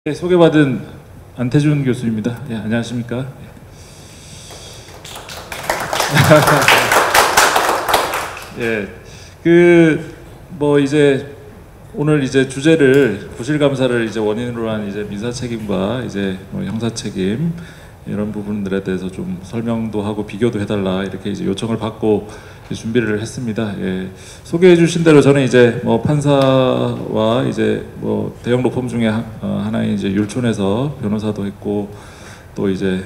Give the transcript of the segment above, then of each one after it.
네, 소개받은 안태준 교수입니다. 예, 안녕하십니까? 예, 이제 오늘 이제 주제를 부실 감사를 이제 원인으로 한 이제 민사 책임과 이제 형사 책임 이런 부분들에 대해서 좀 설명도 하고 비교도 해달라 이렇게 이제 요청을 받고 준비를 했습니다. 예, 소개해 주신 대로 저는 이제 판사와 이제 대형 로펌 중에 하나인 이제 율촌에서 변호사도 했고 또 이제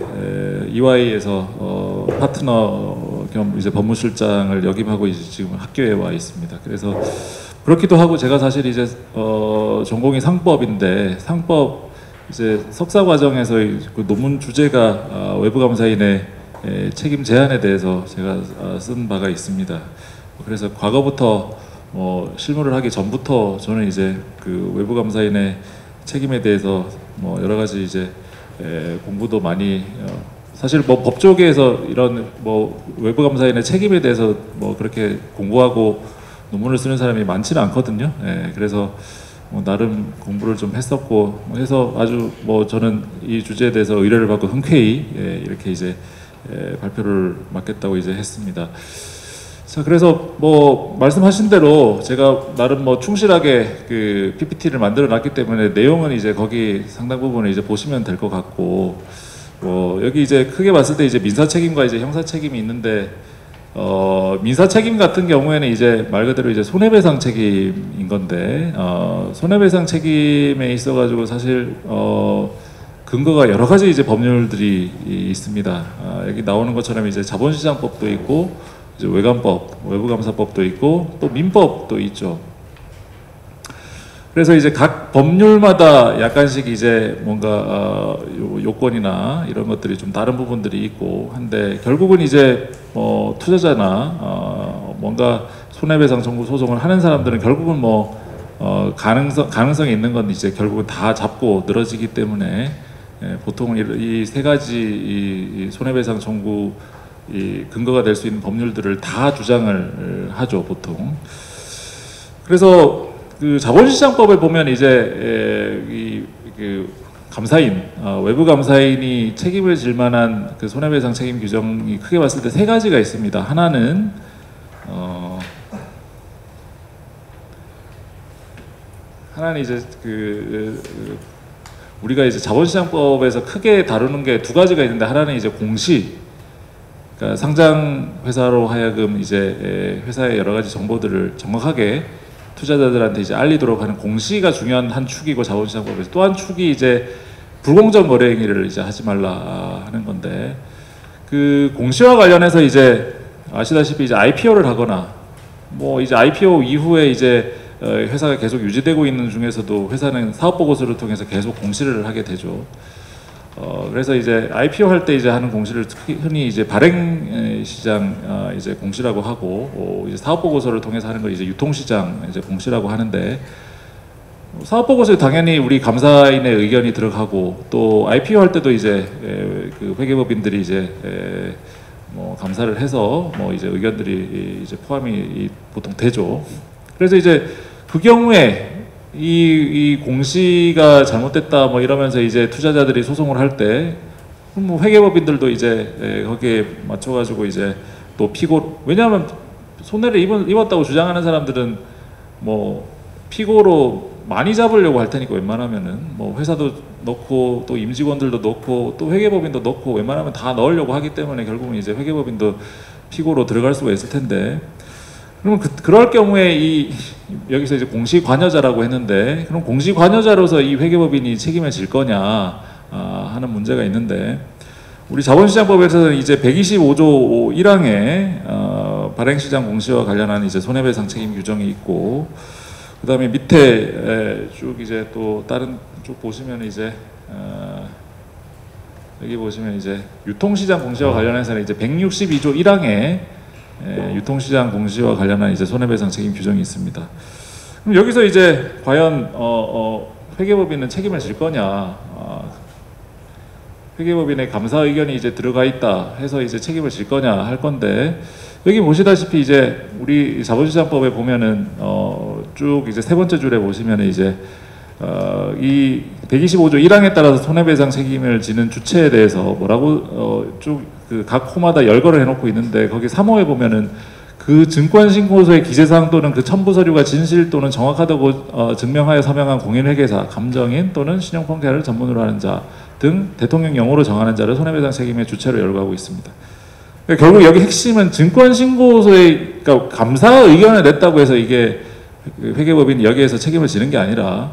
EY에서 파트너 겸 이제 법무실장을 역임하고 이제 지금 학교에 와 있습니다. 그래서 그렇기도 하고 제가 사실 이제 전공이 상법인데 상법 이제 석사 과정에서 그 논문 주제가 외부 감사인의 책임 제한에 대해서 제가 쓴 바가 있습니다. 그래서 과거부터 실무를 하기 전부터 저는 이제 그 외부 감사인의 책임에 대해서 여러 가지 이제 공부도 많이 사실 법조계에서 이런 외부 감사인의 책임에 대해서 그렇게 공부하고 논문을 쓰는 사람이 많지는 않거든요. 그래서 나름 공부를 좀 했었고 해서 아주 저는 이 주제에 대해서 의뢰를 받고 흔쾌히 이렇게 이제 발표를 맡겠다고 이제 했습니다. 자, 그래서 말씀하신 대로 제가 나름 충실하게 그 PPT를 만들어 놨기 때문에 내용은 이제 거기 상당 부분을 이제 보시면 될 것 같고 여기 이제 크게 봤을 때 이제 민사 책임과 이제 형사 책임이 있는데 민사 책임 같은 경우에는 이제 말 그대로 이제 손해배상 책임인 건데 손해배상 책임에 있어 가지고 사실 근거가 여러 가지 이제 법률들이 있습니다. 여기 나오는 것처럼 이제 자본시장법도 있고 이제 외감법, 외부감사법도 있고 또 민법도 있죠. 그래서 이제 각 법률마다 약간씩 이제 뭔가 요건이나 이런 것들이 좀 다른 부분들이 있고 한데 결국은 이제 투자자나 뭔가 손해배상 청구 소송을 하는 사람들은 결국은 가능성이 있는 건 이제 결국은 다 잡고 늘어지기 때문에 보통은 이 세 가지 이 손해배상 청구 이 근거가 될 수 있는 법률들을 다 주장을 하죠 보통. 그래서 그 자본시장법을 보면 이제 그 감사인 외부 감사인이 책임을 질 만한 그 손해배상 책임 규정이 크게 봤을 때 세 가지가 있습니다. 하나는 이제 우리가 이제 자본시장법에서 크게 다루는 게 두 가지가 있는데 하나는 이제 공시, 그러니까 상장 회사로 하여금 이제 회사의 여러 가지 정보들을 정확하게 투자자들한테 이제 알리도록 하는 공시가 중요한 한 축이고 자본시장법에서 또 한 축이 이제 불공정 거래 행위를 이제 하지 말라 하는 건데 그 공시와 관련해서 이제 아시다시피 이제 IPO를 하거나 이제 IPO 이후에 이제 회사가 계속 유지되고 있는 중에서도 회사는 사업 보고서를 통해서 계속 공시를 하게 되죠. 그래서 이제 IPO 할 때 이제 하는 공시를 흔히 이제 발행 시장 이제 공시라고 하고 이제 사업 보고서를 통해서 하는 걸 이제 유통 시장 이제 공시라고 하는데 사업 보고서에 당연히 우리 감사인의 의견이 들어가고 또 IPO 할 때도 이제 그 회계법인들이 이제 감사를 해서 이제 의견들이 이제 포함이 보통 되죠. 그래서 이제 그 경우에 이 공시가 잘못됐다 이러면서 이제 투자자들이 소송을 할 때 회계법인들도 이제 거기에 맞춰가지고 이제 또 피고 왜냐하면 손해를 입었다고 주장하는 사람들은 피고로 많이 잡으려고 할 테니까 웬만하면은 회사도 넣고 또 임직원들도 넣고 또 회계법인도 넣고 웬만하면 다 넣으려고 하기 때문에 결국은 이제 회계법인도 피고로 들어갈 수가 있을 텐데. 그러면 그럴 경우에 여기서 이제 공시 관여자라고 했는데 그럼 공시 관여자로서 이 회계법인이 책임을 질 거냐 하는 문제가 있는데 우리 자본시장법에서는 이제 125조 1항에 발행시장 공시와 관련한 이제 손해배상 책임 규정이 있고 그다음에 밑에 쭉 이제 또 다른 쭉 보시면 이제 여기 보시면 이제 유통시장 공시와 관련해서는 이제 162조 1항에 유통시장 공시와 관련한 이제 손해배상 책임 규정이 있습니다. 그럼 여기서 이제 과연 회계법인은 책임을 질 거냐? 회계법인의 감사 의견이 이제 들어가 있다 해서 이제 책임을 질 거냐 할 건데 여기 보시다시피 이제 우리 자본시장법에 보면은 쭉 이제 세 번째 줄에 보시면 이제 이 125조 1항에 따라서 손해배상 책임을 지는 주체에 대해서 뭐라고 쭉 그 각 호마다 열거를 해놓고 있는데 거기 3호에 보면은 그 증권신고서의 기재사항 또는 그 첨부 서류가 진실 또는 정확하다고 증명하여 서명한 공인회계사, 감정인 또는 신용평가를 전문으로 하는 자 등 대통령 영어로 정하는 자를 손해배상 책임의 주체로 열거하고 있습니다. 그러니까 결국 여기 핵심은 증권신고서의 그러니까 감사 의견을 냈다고 해서 이게 회계법인이 여기에서 책임을 지는 게 아니라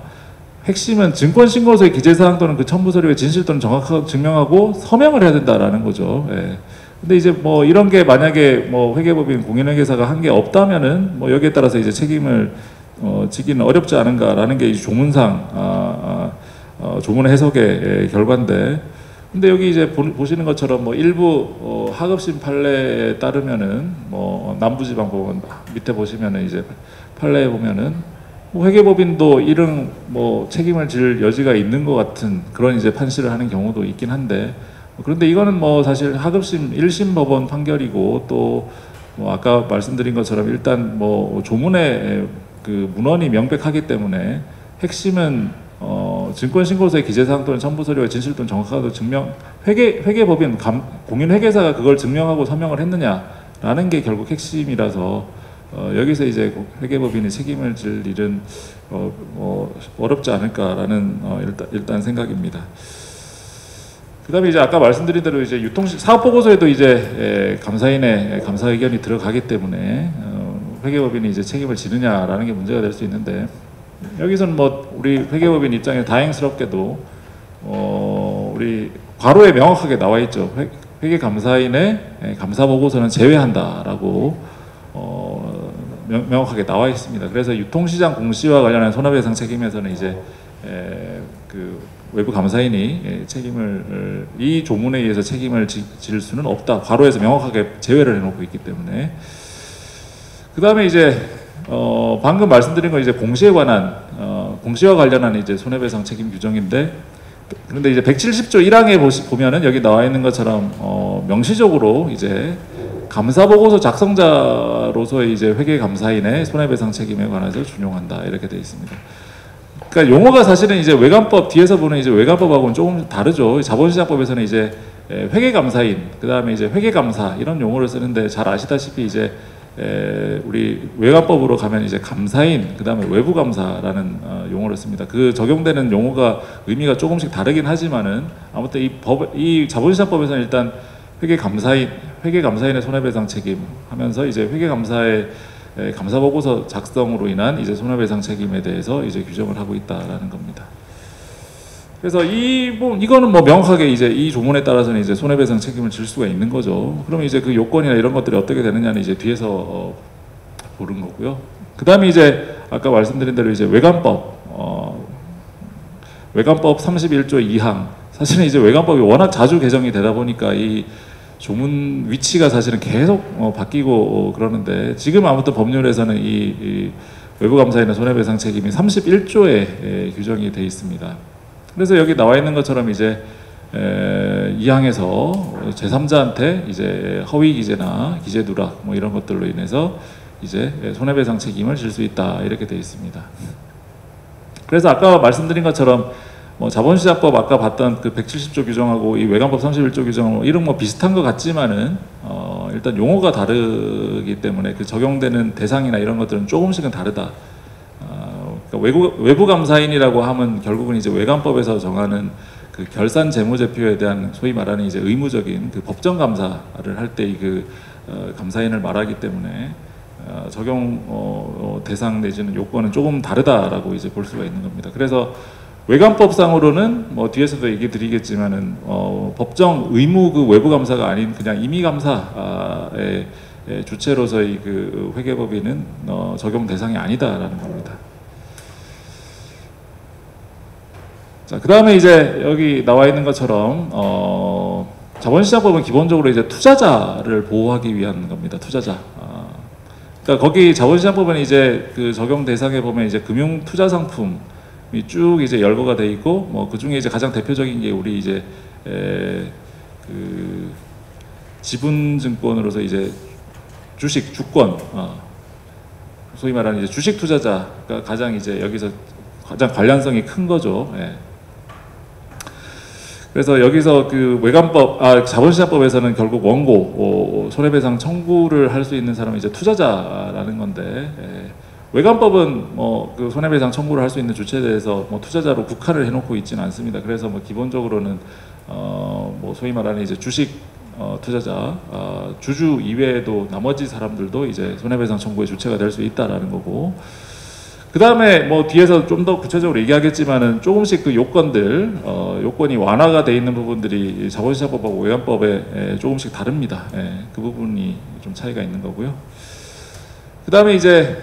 핵심은 증권신고서의 기재사항 또는 그 첨부 서류의 진실 또는 정확하게 증명하고 서명을 해야 된다라는 거죠. 예. 근데 이제 뭐 이런 게 만약에 뭐 회계법인 공인회계사가 한 게 없다면은 뭐 여기에 따라서 이제 책임을 지기는 어렵지 않은가라는 게 이 조문상 조문 해석의 결과인데, 근데 여기 이제 보시는 것처럼 뭐 일부 하급심 판례에 따르면은 뭐 남부지방법원 밑에 보시면은 이제 판례에 보면은 뭐 회계법인도 이런 뭐 책임을 질 여지가 있는 것 같은 그런 이제 판시를 하는 경우도 있긴 한데, 그런데 이거는 뭐 사실 하급심 1심 법원 판결이고 또 뭐 아까 말씀드린 것처럼 일단 뭐 조문의 그 문헌이 명백하기 때문에 핵심은 증권신고서의 기재사항 또는 첨부서류의 진실 또는 정확하게 증명 회계법인 공인회계사가 그걸 증명하고 서명을 했느냐라는 게 결국 핵심이라서 여기서 이제 회계법인이 책임을 질 일은 어렵지 않을까라는 일단 생각입니다. 그다음에 이제 아까 말씀드린 대로 이제 사업보고서에도 이제 감사인의 감사 의견이 들어가기 때문에 회계법인이 이제 책임을 지느냐라는 게 문제가 될 수 있는데, 여기서는 뭐 우리 회계법인 입장에 다행스럽게도 우리 괄호에 명확하게 나와 있죠. 회계감사인의 감사보고서는 제외한다라고 명확하게 나와 있습니다. 그래서 유통시장 공시와 관련한 손해배상 책임에서는 이제 그 외부 감사인이 책임을 이 조문에 의해서 책임을 질 수는 없다. 괄호에서 명확하게 제외를 해놓고 있기 때문에. 그 다음에 이제 방금 말씀드린 거 이제 공시에 관한 공시와 관련한 이제 손해배상 책임 규정인데, 그런데 이제 170조 1항에 보면은 여기 나와 있는 것처럼 명시적으로 이제 감사보고서 작성자로서의 이제 회계감사인의 손해배상 책임에 관해서 준용한다 이렇게 되어 있습니다. 그러니까 용어가 사실은 이제 외관법 뒤에서 보는 이제 외관법하고는 조금 다르죠. 자본시장법에서는 이제 회계감사인, 그 다음에 이제 회계감사 이런 용어를 쓰는데 잘 아시다시피 이제 우리 외관법으로 가면 이제 감사인, 그 다음에 외부감사라는 용어를 씁니다. 그 적용되는 용어가 의미가 조금씩 다르긴 하지만은 아무튼 이 자본시장법에서는 일단 회계감사인의 손해배상 책임 하면서 이제 회계감사의 감사보고서 작성으로 인한 이제 손해배상 책임에 대해서 이제 규정을 하고 있다라는 겁니다. 그래서 이거는 뭐 명확하게 이제 이 조문에 따라서는 이제 손해배상 책임을 질 수가 있는 거죠. 그러면 이제 그 요건이나 이런 것들이 어떻게 되느냐는 이제 뒤에서 보는 거고요. 그 다음에 이제 아까 말씀드린 대로 이제 외관법 31조 2항, 사실은 이제 외관법이 워낙 자주 개정이 되다 보니까 이 조문 위치가 사실은 계속 바뀌고 그러는데, 지금 아무튼 법률에서는 이 외부감사인의 손해배상 책임이 31조에 규정이 되어 있습니다. 그래서 여기 나와 있는 것처럼 이제 이 항에서 제3자한테 이제 허위 기재나 기재 누락 뭐 이런 것들로 인해서 이제 손해배상 책임을 질 수 있다 이렇게 되어 있습니다. 그래서 아까 말씀드린 것처럼 자본시장법 아까 봤던 그 170조 규정하고 이 외관법 31조 규정은 이런 뭐 비슷한 것 같지만은 일단 용어가 다르기 때문에 그 적용되는 대상이나 이런 것들은 조금씩은 다르다. 그러니까 외부 감사인이라고 하면 결국은 이제 외관법에서 정하는 그 결산 재무제표에 대한 소위 말하는 이제 의무적인 그 법정 감사를 할 때 그 감사인을 말하기 때문에 적용 대상 내지는 요건은 조금 다르다라고 이제 볼 수가 있는 겁니다. 그래서 외관법상으로는 뭐 뒤에서도 얘기 드리겠지만은 법정 의무 그 외부 감사가 아닌 그냥 임의 감사의 주체로서의 그 회계법인은 적용 대상이 아니다라는 겁니다. 자, 그 다음에 이제 여기 나와 있는 것처럼 자본시장법은 기본적으로 이제 투자자를 보호하기 위한 겁니다. 투자자. 그러니까 거기 자본시장법은 이제 그 적용 대상에 보면 이제 금융 투자 상품 쭉 이제 열거가 돼 있고, 뭐 그 중에 이제 가장 대표적인 게 우리 이제 그 지분증권으로서 이제 주권, 소위 말하는 이제 주식 투자자가 가장 이제 여기서 가장 관련성이 큰 거죠. 예. 그래서 여기서 그 외관법, 자본시장법에서는 결국 원고, 손해배상 청구를 할 수 있는 사람은 이제 투자자라는 건데, 예. 외관법은 뭐 그 손해배상 청구를 할 수 있는 주체에 대해서 뭐 투자자로 국한을 해놓고 있지는 않습니다. 그래서 뭐 기본적으로는 뭐 소위 말하는 이제 주식 투자자, 주주 이외에도 나머지 사람들도 이제 손해배상 청구의 주체가 될 수 있다라는 거고. 그 다음에 뭐 뒤에서 좀 더 구체적으로 얘기하겠지만은 조금씩 그 요건들, 요건이 완화가 돼 있는 부분들이 자본시장법하고 외환법에 조금씩 다릅니다. 예, 그 부분이 좀 차이가 있는 거고요. 그 다음에 이제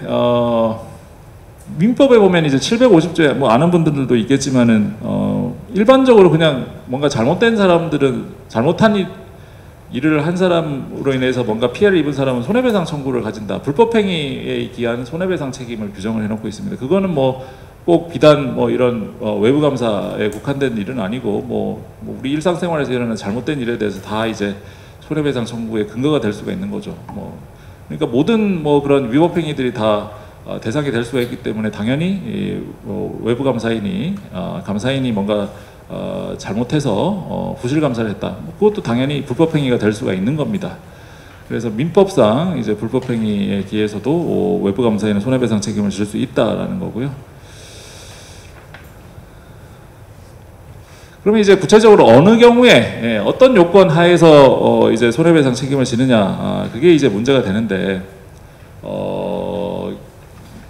민법에 보면 이제 750조에 뭐 아는 분들도 있겠지만은 일반적으로 그냥 뭔가 잘못된 사람들은 잘못한 일을 한 사람으로 인해서 뭔가 피해를 입은 사람은 손해배상 청구를 가진다. 불법행위에 기한 손해배상 책임을 규정을 해놓고 있습니다. 그거는 뭐 꼭 비단 뭐 이런 외부 감사에 국한된 일은 아니고 뭐 우리 일상생활에서 일어나는 잘못된 일에 대해서 다 이제 손해배상 청구의 근거가 될 수가 있는 거죠. 뭐 그러니까 모든 뭐 그런 위법행위들이 다 대상이 될 수가 있기 때문에 당연히 외부 감사인이 뭔가 잘못해서 부실 감사를 했다. 그것도 당연히 불법행위가 될 수가 있는 겁니다. 그래서 민법상 이제 불법행위에 기해서도 외부 감사인은 손해배상 책임을 질 수 있다라는 거고요. 그러면 이제 구체적으로 어느 경우에 어떤 요건 하에서 이제 손해배상 책임을 지느냐, 그게 이제 문제가 되는데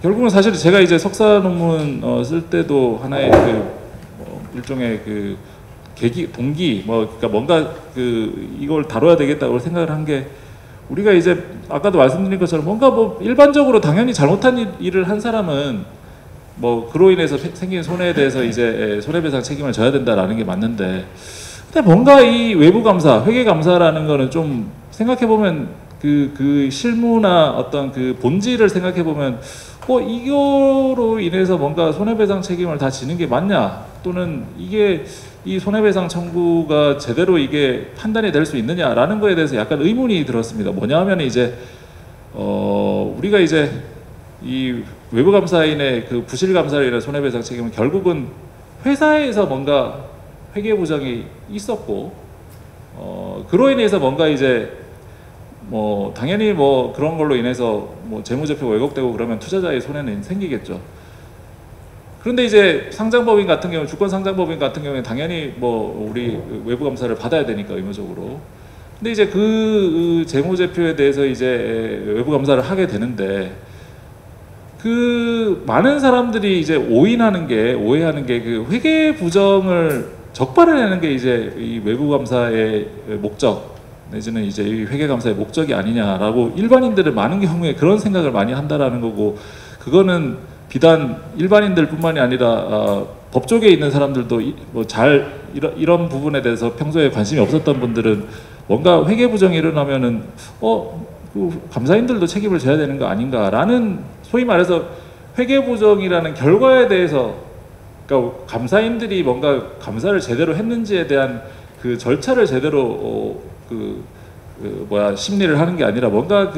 결국은 사실 제가 이제 석사 논문 쓸 때도 하나의 그 일종의 그 동기 그러니까 뭔가 이걸 다뤄야 되겠다고 생각을 한 게, 우리가 이제 아까도 말씀드린 것처럼 뭔가 뭐 일반적으로 당연히 잘못한 일을 한 사람은 뭐 그로 인해서 생긴 손해에 대해서 이제 손해배상 책임을 져야 된다라는 게 맞는데, 근데 뭔가 이 외부 감사, 회계 감사라는 거는 좀 생각해 보면 그 실무나 어떤 그 본질을 생각해 보면 이거로 인해서 뭔가 손해배상 책임을 다 지는 게 맞냐, 또는 이게 이 손해배상 청구가 제대로 이게 판단이 될 수 있느냐라는 거에 대해서 약간 의문이 들었습니다. 뭐냐 하면 이제 우리가 이제 이 외부 감사인의 그 부실 감사로 인한 손해배상 책임은 결국은 회사에서 뭔가 회계 부정이 있었고 그로 인해서 뭔가 이제 뭐 당연히 뭐 그런 걸로 인해서 뭐 재무제표가 왜곡되고 그러면 투자자의 손해는 생기겠죠. 그런데 이제 상장법인 같은 경우, 주권 상장법인 같은 경우에 당연히 뭐 우리 외부 감사를 받아야 되니까 의무적으로. 근데 이제 그 재무제표에 대해서 이제 외부 감사를 하게 되는데, 그 많은 사람들이 이제 오해하는 게 그 회계 부정을 적발해내는 게 이제 이 외부 감사의 목적 내지는 이제 이 회계 감사의 목적이 아니냐라고 일반인들은 많은 경우에 그런 생각을 많이 한다라는 거고, 그거는 비단 일반인들뿐만이 아니라 법조계에 있는 사람들도 뭐 이런 부분에 대해서 평소에 관심이 없었던 분들은 뭔가 회계 부정이 일어나면은 그 감사인들도 책임을 져야 되는 거 아닌가라는, 소위 말해서 회계 부정이라는 결과에 대해서, 그러니까 감사인들이 뭔가 감사를 제대로 했는지에 대한 그 절차를 제대로 심리를 하는 게 아니라 뭔가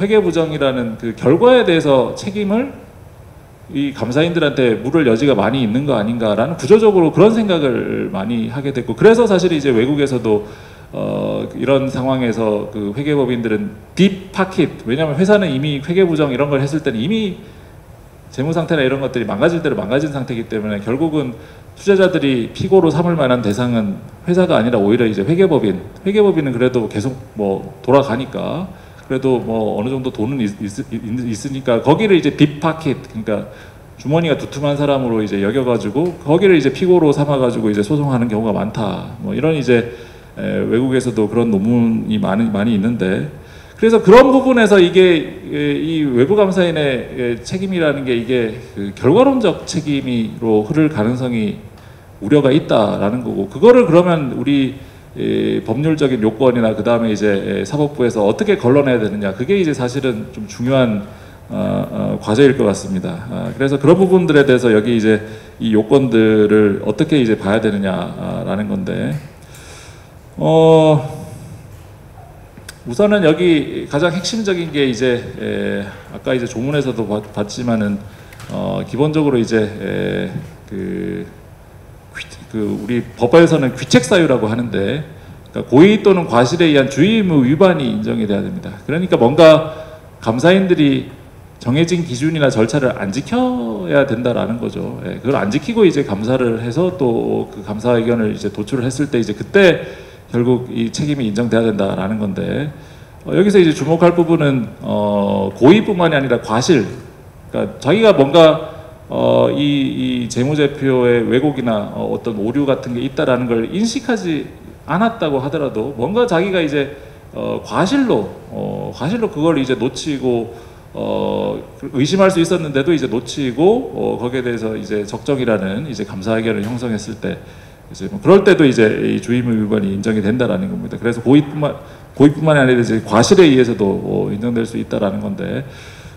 회계 부정이라는 그 결과에 대해서 책임을 이 감사인들한테 물을 여지가 많이 있는 거 아닌가라는 구조적으로 그런 생각을 많이 하게 됐고, 그래서 사실 이제 외국에서도 이런 상황에서 그 회계법인들은 딥 파켓, 왜냐하면 회사는 이미 회계 부정 이런 걸 했을 때는 이미 재무 상태나 이런 것들이 망가질 대로 망가진 상태이기 때문에 결국은 투자자들이 피고로 삼을 만한 대상은 회사가 아니라 오히려 이제 회계법인은 그래도 계속 뭐 돌아가니까, 그래도 뭐 어느 정도 돈은 있으니까 거기를 이제 딥파켓, 그러니까 주머니가 두툼한 사람으로 이제 여겨가지고 거기를 이제 피고로 삼아가지고 이제 소송하는 경우가 많다. 뭐 이런 이제 외국에서도 그런 논문이 많이 있는데, 그래서 그런 부분에서 이게 이 외부 감사인의 책임이라는 게 이게 그 결과론적 책임으로 흐를 가능성이 우려가 있다라는 거고, 그거를 그러면 우리 법률적인 요건이나 그 다음에 이제 사법부에서 어떻게 걸러내야 되느냐, 그게 이제 사실은 좀 중요한 과제일 것 같습니다. 그래서 그런 부분들에 대해서 여기 이제 이 요건들을 어떻게 이제 봐야 되느냐라는 건데, 우선은 여기 가장 핵심적인 게 이제 아까 이제 조문에서도 봤지만은 기본적으로 이제 우리 법에서는 귀책 사유라고 하는데, 그러니까 고의 또는 과실에 의한 주의 의무 위반이 인정이 돼야 됩니다. 그러니까 뭔가 감사인들이 정해진 기준이나 절차를 안 지켜야 된다라는 거죠. 예, 그걸 안 지키고 이제 감사를 해서 또 그 감사 의견을 이제 도출을 했을 때 이제 그때 결국 이 책임이 인정돼야 된다라는 건데, 여기서 이제 주목할 부분은 고의뿐만이 아니라 과실. 그러니까 자기가 뭔가 이 재무제표의 왜곡이나 어떤 오류 같은 게 있다라는 걸 인식하지 않았다고 하더라도 뭔가 자기가 이제 과실로 그걸 이제 놓치고 의심할 수 있었는데도 이제 놓치고 거기에 대해서 이제 적정이라는 이제 감사 의견을 형성했을 때 이제 뭐 그럴 때도 이제 이 주의의무 위반이 인정이 된다라는 겁니다. 그래서 고의뿐만이 아니라 이제 과실에 의해서도 인정될 수 있다라는 건데,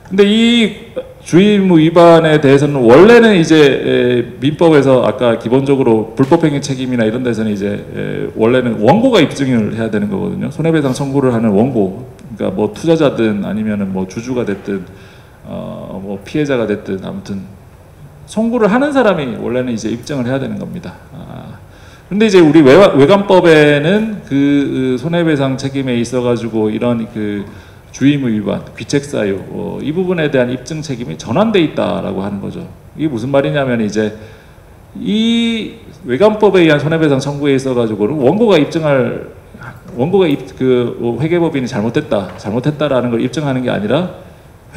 근데 이 주의의무 위반에 대해서는 원래는 이제 민법에서 아까 기본적으로 불법행위 책임이나 이런 데서는 이제 원래는 원고가 입증을 해야 되는 거거든요. 손해배상 청구를 하는 원고, 그러니까 뭐 투자자든 아니면은 뭐 주주가 됐든 뭐 피해자가 됐든 아무튼 청구를 하는 사람이 원래는 이제 입증을 해야 되는 겁니다. 근데 이제 우리 외관법에는 그 손해배상 책임에 있어 가지고 이런 그 주의의무 위반, 귀책 사유 이 부분에 대한 입증 책임이 전환돼 있다라고 하는 거죠. 이게 무슨 말이냐면 이제 이 외관법에 의한 손해배상 청구에 있어 가지고는 원고가 그 회계법인이 잘못했다라는 걸 입증하는 게 아니라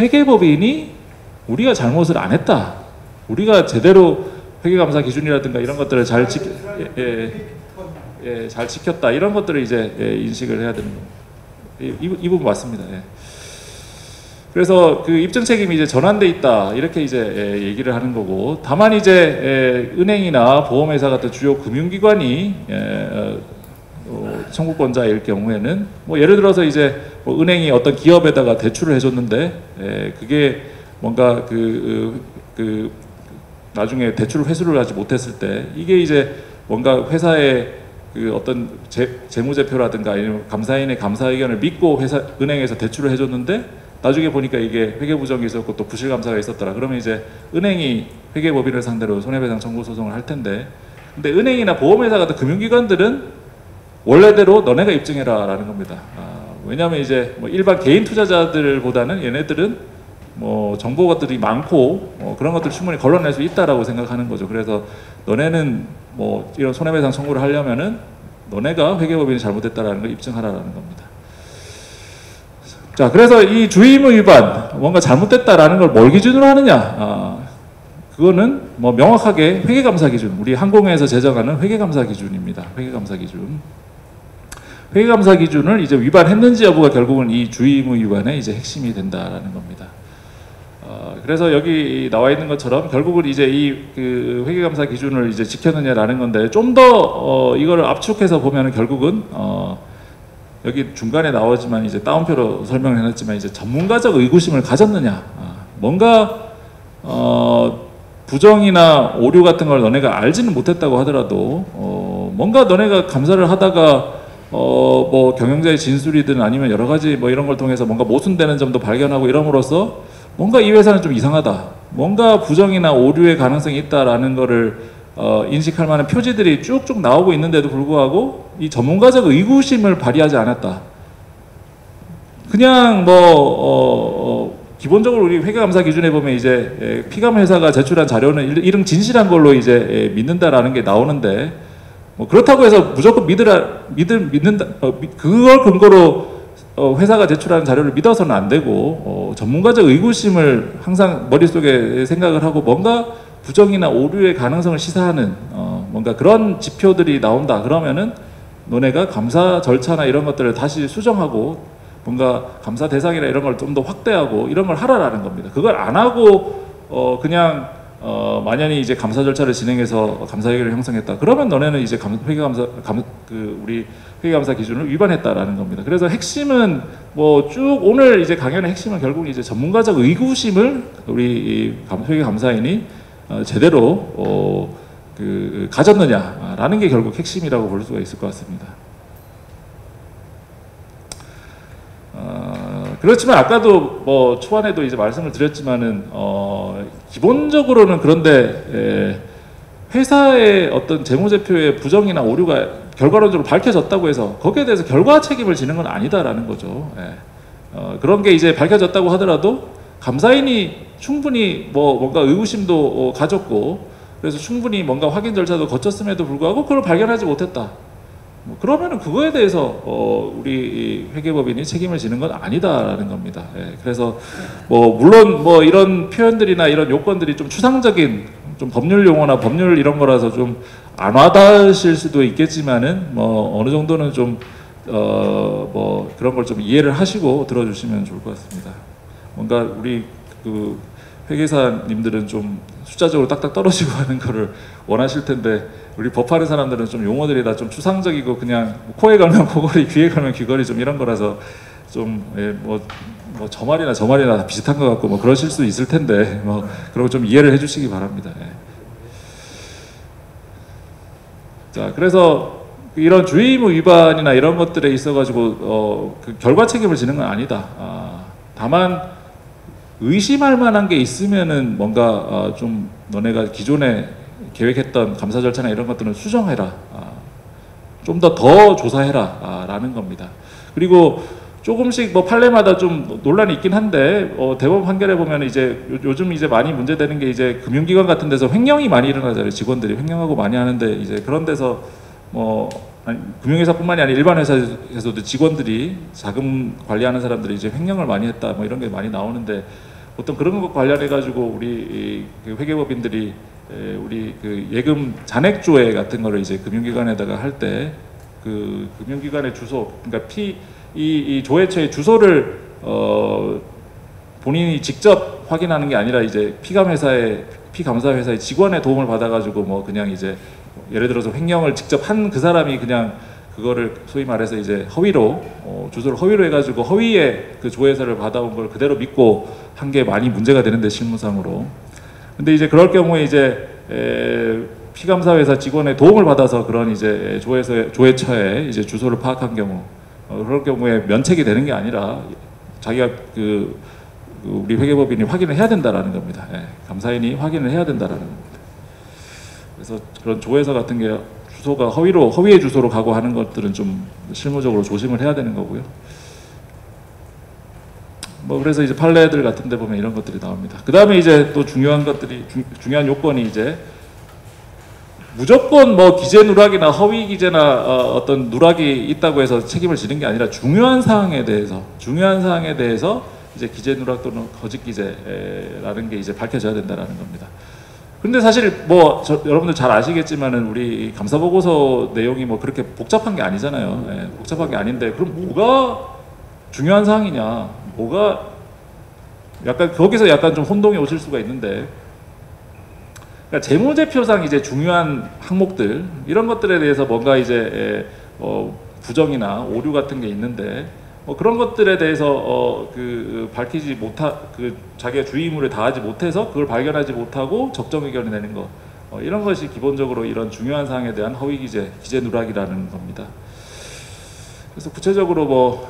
회계법인이 우리가 잘못을 안 했다, 우리가 제대로 회계감사 기준이라든가 이런 것들을 잘 지켰다, 이런 것들을 이제 인식을 해야 되는 겁니다. 이 부분 맞습니다. 예. 그래서 그 입증 책임이 이제 전환돼 있다, 이렇게 이제 얘기를 하는 거고, 다만 이제 은행이나 보험회사 같은 주요 금융기관이 청구권자일 경우에는 뭐 예를 들어서 이제 뭐 은행이 어떤 기업에다가 대출을 해줬는데 그게 뭔가 나중에 대출 회수를 하지 못했을 때 이게 이제 뭔가 회사의 그 어떤 재무제표라든가 아니면 감사인의 감사 의견을 믿고 은행에서 대출을 해줬는데 나중에 보니까 이게 회계부정이 있었고 또 부실감사가 있었더라. 그러면 이제 은행이 회계법인을 상대로 손해배상 청구 소송을 할 텐데, 근데 은행이나 보험회사 같은 금융기관들은 원래대로 너네가 입증해라라는 겁니다. 왜냐하면 이제 뭐 일반 개인 투자자들보다는 얘네들은 뭐 정보들이 많고 그런 것들 충분히 걸러낼 수 있다라고 생각하는 거죠. 그래서 너네는 뭐 이런 손해배상 청구를 하려면은 너네가 회계법인이 잘못했다라는 걸 입증하라라는 겁니다. 자, 그래서 이 주의의무 위반, 뭔가 잘못됐다라는 걸 뭘 기준으로 하느냐? 그거는 뭐 명확하게 회계감사 기준, 우리 항공회에서 제정하는 회계감사 기준입니다. 회계감사 기준. 회계감사 기준을 이제 위반했는지 여부가 결국은 이 주의의무 위반의 이제 핵심이 된다라는 겁니다. 그래서 여기 나와 있는 것처럼 결국은 이제 이 그 회계감사 기준을 이제 지켰느냐라는 건데, 좀 더 이거를 압축해서 보면은 결국은 여기 중간에 나오지만 이제 따옴표로 설명을 해놨지만 이제 전문가적 의구심을 가졌느냐, 뭔가 부정이나 오류 같은 걸 너네가 알지는 못했다고 하더라도 뭔가 너네가 감사를 하다가 뭐 경영자의 진술이든 아니면 여러 가지 뭐 이런 걸 통해서 뭔가 모순되는 점도 발견하고 이럼으로써 뭔가 이 회사는 좀 이상하다, 뭔가 부정이나 오류의 가능성이 있다라는 거를 인식할 만한 표지들이 쭉쭉 나오고 있는데도 불구하고 이 전문가적 의구심을 발휘하지 않았다. 그냥 기본적으로 우리 회계감사 기준에 보면 이제 피감 회사가 제출한 자료는 이런 진실한 걸로 이제 믿는다라는 게 나오는데, 뭐 그렇다고 해서 무조건 믿는다, 그걸 근거로 회사가 제출한 자료를 믿어서는 안 되고 전문가적 의구심을 항상 머릿속에 생각을 하고 뭔가 부정이나 오류의 가능성을 시사하는 뭔가 그런 지표들이 나온다 그러면은 너네가 감사 절차나 이런 것들을 다시 수정하고 뭔가 감사 대상이나 이런 걸 좀 더 확대하고 이런 걸 하라라는 겁니다. 그걸 안 하고 그냥 만연히 이제 감사 절차를 진행해서 감사 의견을 형성했다. 그러면 너네는 이제 우리 회계감사 기준을 위반했다라는 겁니다. 그래서 핵심은 뭐 쭉 오늘 이제 강연의 핵심은 결국 이제 전문가적 의구심을 우리 회계감사인이 제대로 가졌느냐라는 게 결국 핵심이라고 볼 수가 있을 것 같습니다. 그렇지만 아까도 뭐 초반에도 이제 말씀을 드렸지만은 기본적으로는 그런데 회사의 어떤 재무제표의 부정이나 오류가 결과론적으로 밝혀졌다고 해서 거기에 대해서 결과 책임을 지는 건 아니다라는 거죠. 그런 게 이제 밝혀졌다고 하더라도 감사인이 충분히 뭔가 의구심도 가졌고 그래서 충분히 뭔가 확인 절차도 거쳤음에도 불구하고 그걸 발견하지 못했다. 그러면은 그거에 대해서 우리 회계법인이 책임을 지는 건 아니다라는 겁니다. 그래서 물론 이런 표현들이나 이런 요건들이 좀 추상적인 좀 법률 용어나 법률 이런 거라서 좀 안 와닿으실 수도 있겠지만은 어느 정도는 좀 그런 걸 좀 이해를 하시고 들어주시면 좋을 것 같습니다. 뭔가 우리 그 회계사님들은 좀 숫자적으로 딱딱 떨어지고 하는 거를 원하실 텐데 우리 법하는 사람들은 좀 용어들이 다 좀 추상적이고 그냥 코에 걸면 코걸이, 귀에 걸면 귀걸이 좀 이런 거라서 좀 저 말이나 저 말이나 다 비슷한 것 같고 그러실 수 있을 텐데 그런 거 좀 이해를 해주시기 바랍니다. 자, 그래서 이런 주의의무 위반이나 이런 것들에 있어가지고 그 결과 책임을 지는 건 아니다. 다만 의심할 만한 게 있으면은 뭔가 좀 너네가 기존에 계획했던 감사 절차나 이런 것들은 수정해라. 좀 더 조사해라. 라는 겁니다. 그리고 조금씩 판례마다 좀 논란이 있긴 한데 대법원 판결에 보면 이제 요즘 이제 많이 문제되는 게 이제 금융기관 같은 데서 횡령이 많이 일어나잖아요. 직원들이 횡령하고 많이 하는데 이제 그런 데서 금융회사뿐만이 아니라 일반 회사에서도 직원들이 자금 관리하는 사람들이 이제 횡령을 많이 했다 이런 게 많이 나오는데 보통 그런 것 관련해 가지고 우리 그 회계법인들이 우리 그 예금 잔액 조회 같은 거를 이제 금융기관에다가 할 때 그 금융기관의 주소 그러니까 이 조회처의 주소를 본인이 직접 확인하는 게 아니라 이제 피감사 회사의 직원의 도움을 받아가지고 그냥 이제 예를 들어서 횡령을 직접 한 그 사람이 그냥 그거를 소위 말해서 이제 허위로 주소를 허위로 해가지고 허위의 그 조회서를 받아온 걸 그대로 믿고 한 게 많이 문제가 되는데 실무상으로. 근데 이제 그럴 경우에 이제 피감사 회사 직원의 도움을 받아서 그런 이제 조회처에 이제 주소를 파악한 경우. 그럴 경우에 면책이 되는 게 아니라 자기가 우리 회계법인이 확인을 해야 된다라는 겁니다. 감사인이 확인을 해야 된다라는 겁니다. 그래서 그런 조회서 같은 게 주소가 허위의 주소로 가고 하는 것들은 좀 실무적으로 조심을 해야 되는 거고요. 그래서 이제 판례들 같은 데 보면 이런 것들이 나옵니다. 그 다음에 이제 또 중요한 것들이 중요한 요건이 이제 무조건 기재 누락이나 허위 기재나 어떤 누락이 있다고 해서 책임을 지는 게 아니라 중요한 사항에 대해서 이제 기재 누락 또는 거짓 기재라는 게 이제 밝혀져야 된다라는 겁니다. 근데 사실 여러분들 잘 아시겠지만은 우리 감사 보고서 내용이 그렇게 복잡한 게 아니잖아요. 복잡한 게 아닌데 그럼 뭐가 중요한 사항이냐? 뭐가 약간 거기서 약간 좀 혼동이 오실 수가 있는데. 그러니까 재무제표상 이제 중요한 항목들 이런 것들에 대해서 뭔가 이제 부정이나 오류 같은 게 있는데 그런 것들에 대해서 밝히지 자기가 주의 의무를 다하지 못해서 그걸 발견하지 못하고 적정 의견을 내는 거 이런 것이 기본적으로 이런 중요한 사항에 대한 허위 기재 누락이라는 겁니다. 그래서 구체적으로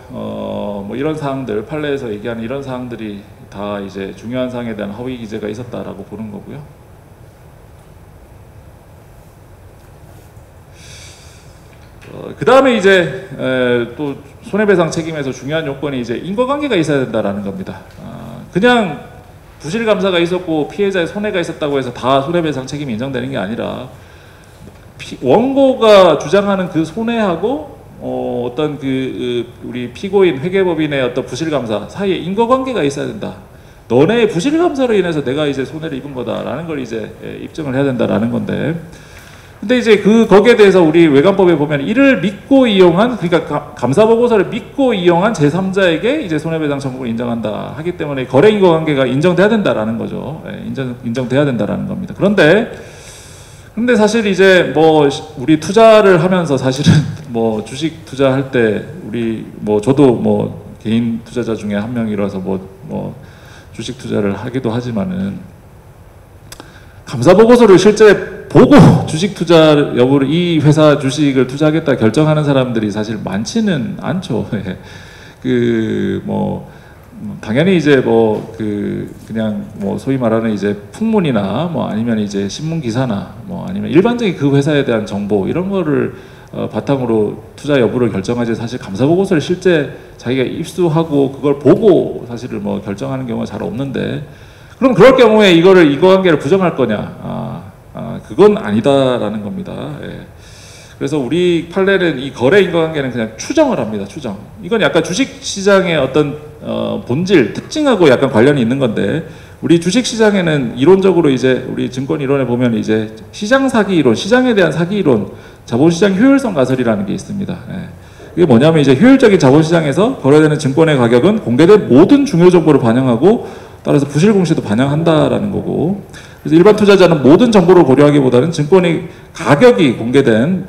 이런 사항들 판례에서 얘기하는 이런 사항들이 다 이제 중요한 사항에 대한 허위 기재가 있었다라고 보는 거고요. 그 다음에 이제 또 손해배상 책임에서 중요한 요건이 이제 인과관계가 있어야 된다라는 겁니다. 그냥 부실감사가 있었고 피해자의 손해가 있었다고 해서 다 손해배상 책임이 인정되는 게 아니라 원고가 주장하는 그 손해하고 어떤 우리 피고인 회계법인의 어떤 부실감사 사이에 인과관계가 있어야 된다. 너네의 부실감사로 인해서 내가 이제 손해를 입은 거다라는 걸 이제 입증을 해야 된다라는 건데. 근데 이제 거기에 대해서 우리 외관법에 보면 이를 믿고 이용한 그러니까 감사 보고서를 믿고 이용한 제3자에게 이제 손해배상 청구를 인정한다 하기 때문에 거래 인과관계가 인정돼야 된다라는 거죠. 인정돼야 된다라는 겁니다. 근데 사실 이제 우리 투자를 하면서 사실은 주식 투자할 때 우리 저도 개인 투자자 중에 한 명이라서 주식 투자를 하기도 하지만은 감사 보고서를 실제 보고 주식 투자 여부를 이 회사 주식을 투자하겠다 결정하는 사람들이 사실 많지는 않죠. 당연히 이제 뭐 그냥 뭐 소위 말하는 이제 풍문이나 뭐 아니면 이제 신문 기사나 뭐 아니면 일반적인 그 회사에 대한 정보 이런 거를 바탕으로 투자 여부를 결정하지, 사실 감사 보고서를 실제 자기가 입수하고 그걸 보고 사실을 뭐 결정하는 경우가 잘 없는데, 그럼 그럴 경우에 이거를 인과관계를 부정할 거냐? 그건 아니다라는 겁니다. 예. 그래서 우리 판례는 이 거래 인과관계는 그냥 추정을 합니다. 추정. 이건 약간 주식시장의 어떤 본질, 특징하고 약간 관련이 있는 건데, 우리 주식시장에는 이론적으로 이제 우리 증권 이론에 보면 이제 시장 사기 이론, 시장에 대한 사기 이론, 자본시장 효율성 가설이라는 게 있습니다. 예. 이게 뭐냐면 이제 효율적인 자본시장에서 거래되는 증권의 가격은 공개된 모든 중요 정보를 반영하고 따라서 부실 공시도 반영한다라는 거고, 그래서 일반 투자자는 모든 정보를 고려하기보다는 증권의 가격이 공개된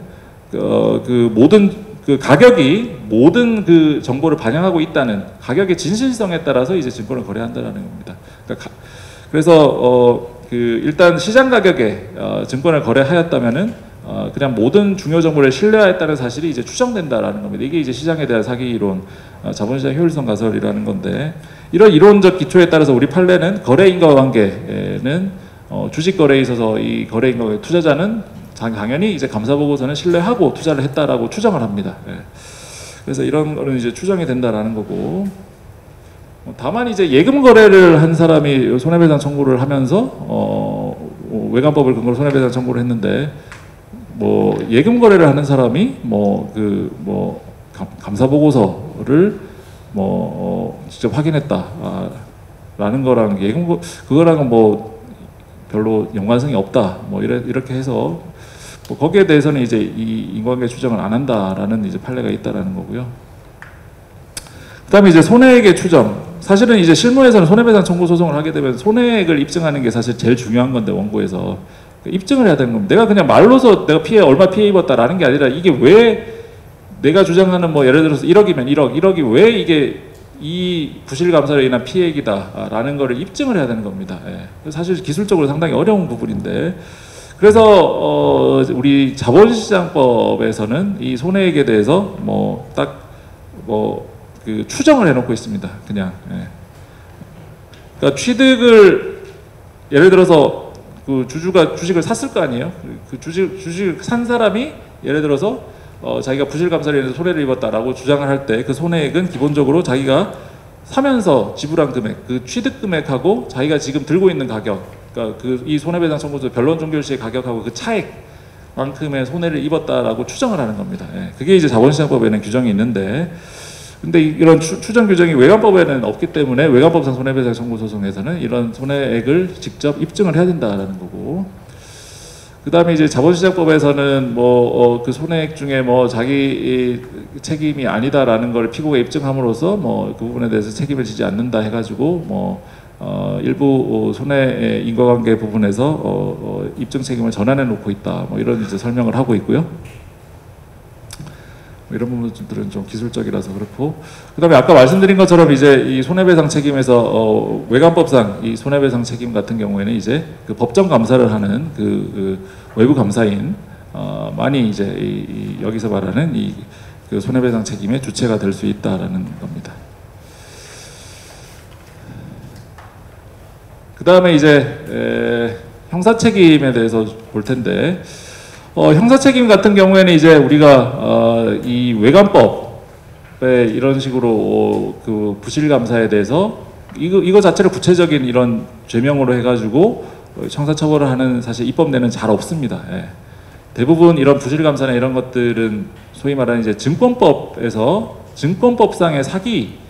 그 모든 그 가격이 모든 그 정보를 반영하고 있다는 가격의 진실성에 따라서 이제 증권을 거래한다라는 겁니다. 그러니까 그래서 일단 시장 가격에 증권을 거래하였다면은 그냥 모든 중요 정보를 신뢰하였다는 사실이 이제 추정된다라는 겁니다. 이게 이제 시장에 대한 사기 이론, 자본시장 효율성 가설이라는 건데, 이런 이론적 기초에 따라서 우리 판례는 거래 인과관계는 주식 거래에 있어서 이 거래 인과관계 투자자는 당연히 이제 감사 보고서는 신뢰하고 투자를 했다라고 추정을 합니다. 예. 그래서 이런 거는 이제 추정이 된다라는 거고, 다만 이제 예금 거래를 한 사람이 손해배상 청구를 하면서 외관법을 근거로 손해배상 청구를 했는데, 뭐 예금 거래를 하는 사람이 감사 보고서를 직접 확인했다라는 거랑 그거랑은 뭐 별로 연관성이 없다. 뭐 이렇게 해서 거기에 대해서는 이제 이 인과관계 추정을 안 한다라는 이제 판례가 있다라는 거고요. 그다음에 이제 손해액의 추정. 사실은 이제 실무에서는 손해배상 청구 소송을 하게 되면 손해액을 입증하는 게 사실 제일 중요한 건데, 원고에서 입증을 해야 되는 겁니다. 내가 그냥 말로서 내가 얼마 피해 입었다라는 게 아니라, 이게 왜 내가 주장하는 뭐 예를 들어서 1억이면 1억이 왜 이게 이 부실 감사로 인한 피해액이다라는 거를 입증을 해야 되는 겁니다. 예. 사실 기술적으로 상당히 어려운 부분인데, 그래서 우리 자본시장법에서는 이 손해액에 대해서 그 추정을 해놓고 있습니다. 그냥. 예. 그러니까 취득을 예를 들어서 그 주주가 주식을 샀을 거 아니에요. 그 주식을 산 사람이 예를 들어서 자기가 부실 감사로 인해서 손해를 입었다라고 주장을 할 때, 그 손해액은 기본적으로 자기가 사면서 지불한 금액, 그 취득 금액하고 자기가 지금 들고 있는 가격, 그러니까 이 손해배상 청구서 변론 종결 시의 가격하고 그 차액만큼의 손해를 입었다라고 추정을 하는 겁니다. 예. 그게 이제 자본시장법에는 규정이 있는데, 근데 이런 추정 규정이 외관법에는 없기 때문에 외관법상 손해배상 청구 소송에서는 이런 손해액을 직접 입증을 해야 된다라는 거고, 그 다음에 이제 자본시장법에서는 그 손해액 중에 자기 책임이 아니다라는 걸 피고가 입증함으로써 그 부분에 대해서 책임을 지지 않는다 해가지고 일부 손해 인과관계 부분에서 입증 책임을 전환해 놓고 있다, 이런 이제 설명을 하고 있고요. 이런 부분들은 좀 기술적이라서 그렇고, 그다음에 아까 말씀드린 것처럼 이제 이 손해배상 책임에서 외관법상 이 손해배상 책임 같은 경우에는 이제 그 법정 감사를 하는 그 외부 감사인 많이 이제 여기서 말하는 그 손해배상 책임의 주체가 될 수 있다라는 겁니다. 그다음에 이제 형사 책임에 대해서 볼 텐데. 형사책임 같은 경우에는 이제 우리가 이 외관법에 이런 식으로 그 부실감사에 대해서 이거 자체를 구체적인 이런 죄명으로 해가지고 형사처벌을 하는 사실 입법내는 잘 없습니다. 예. 대부분 이런 부실감사나 이런 것들은 소위 말하는 이제 증권법에서 증권법상의 사기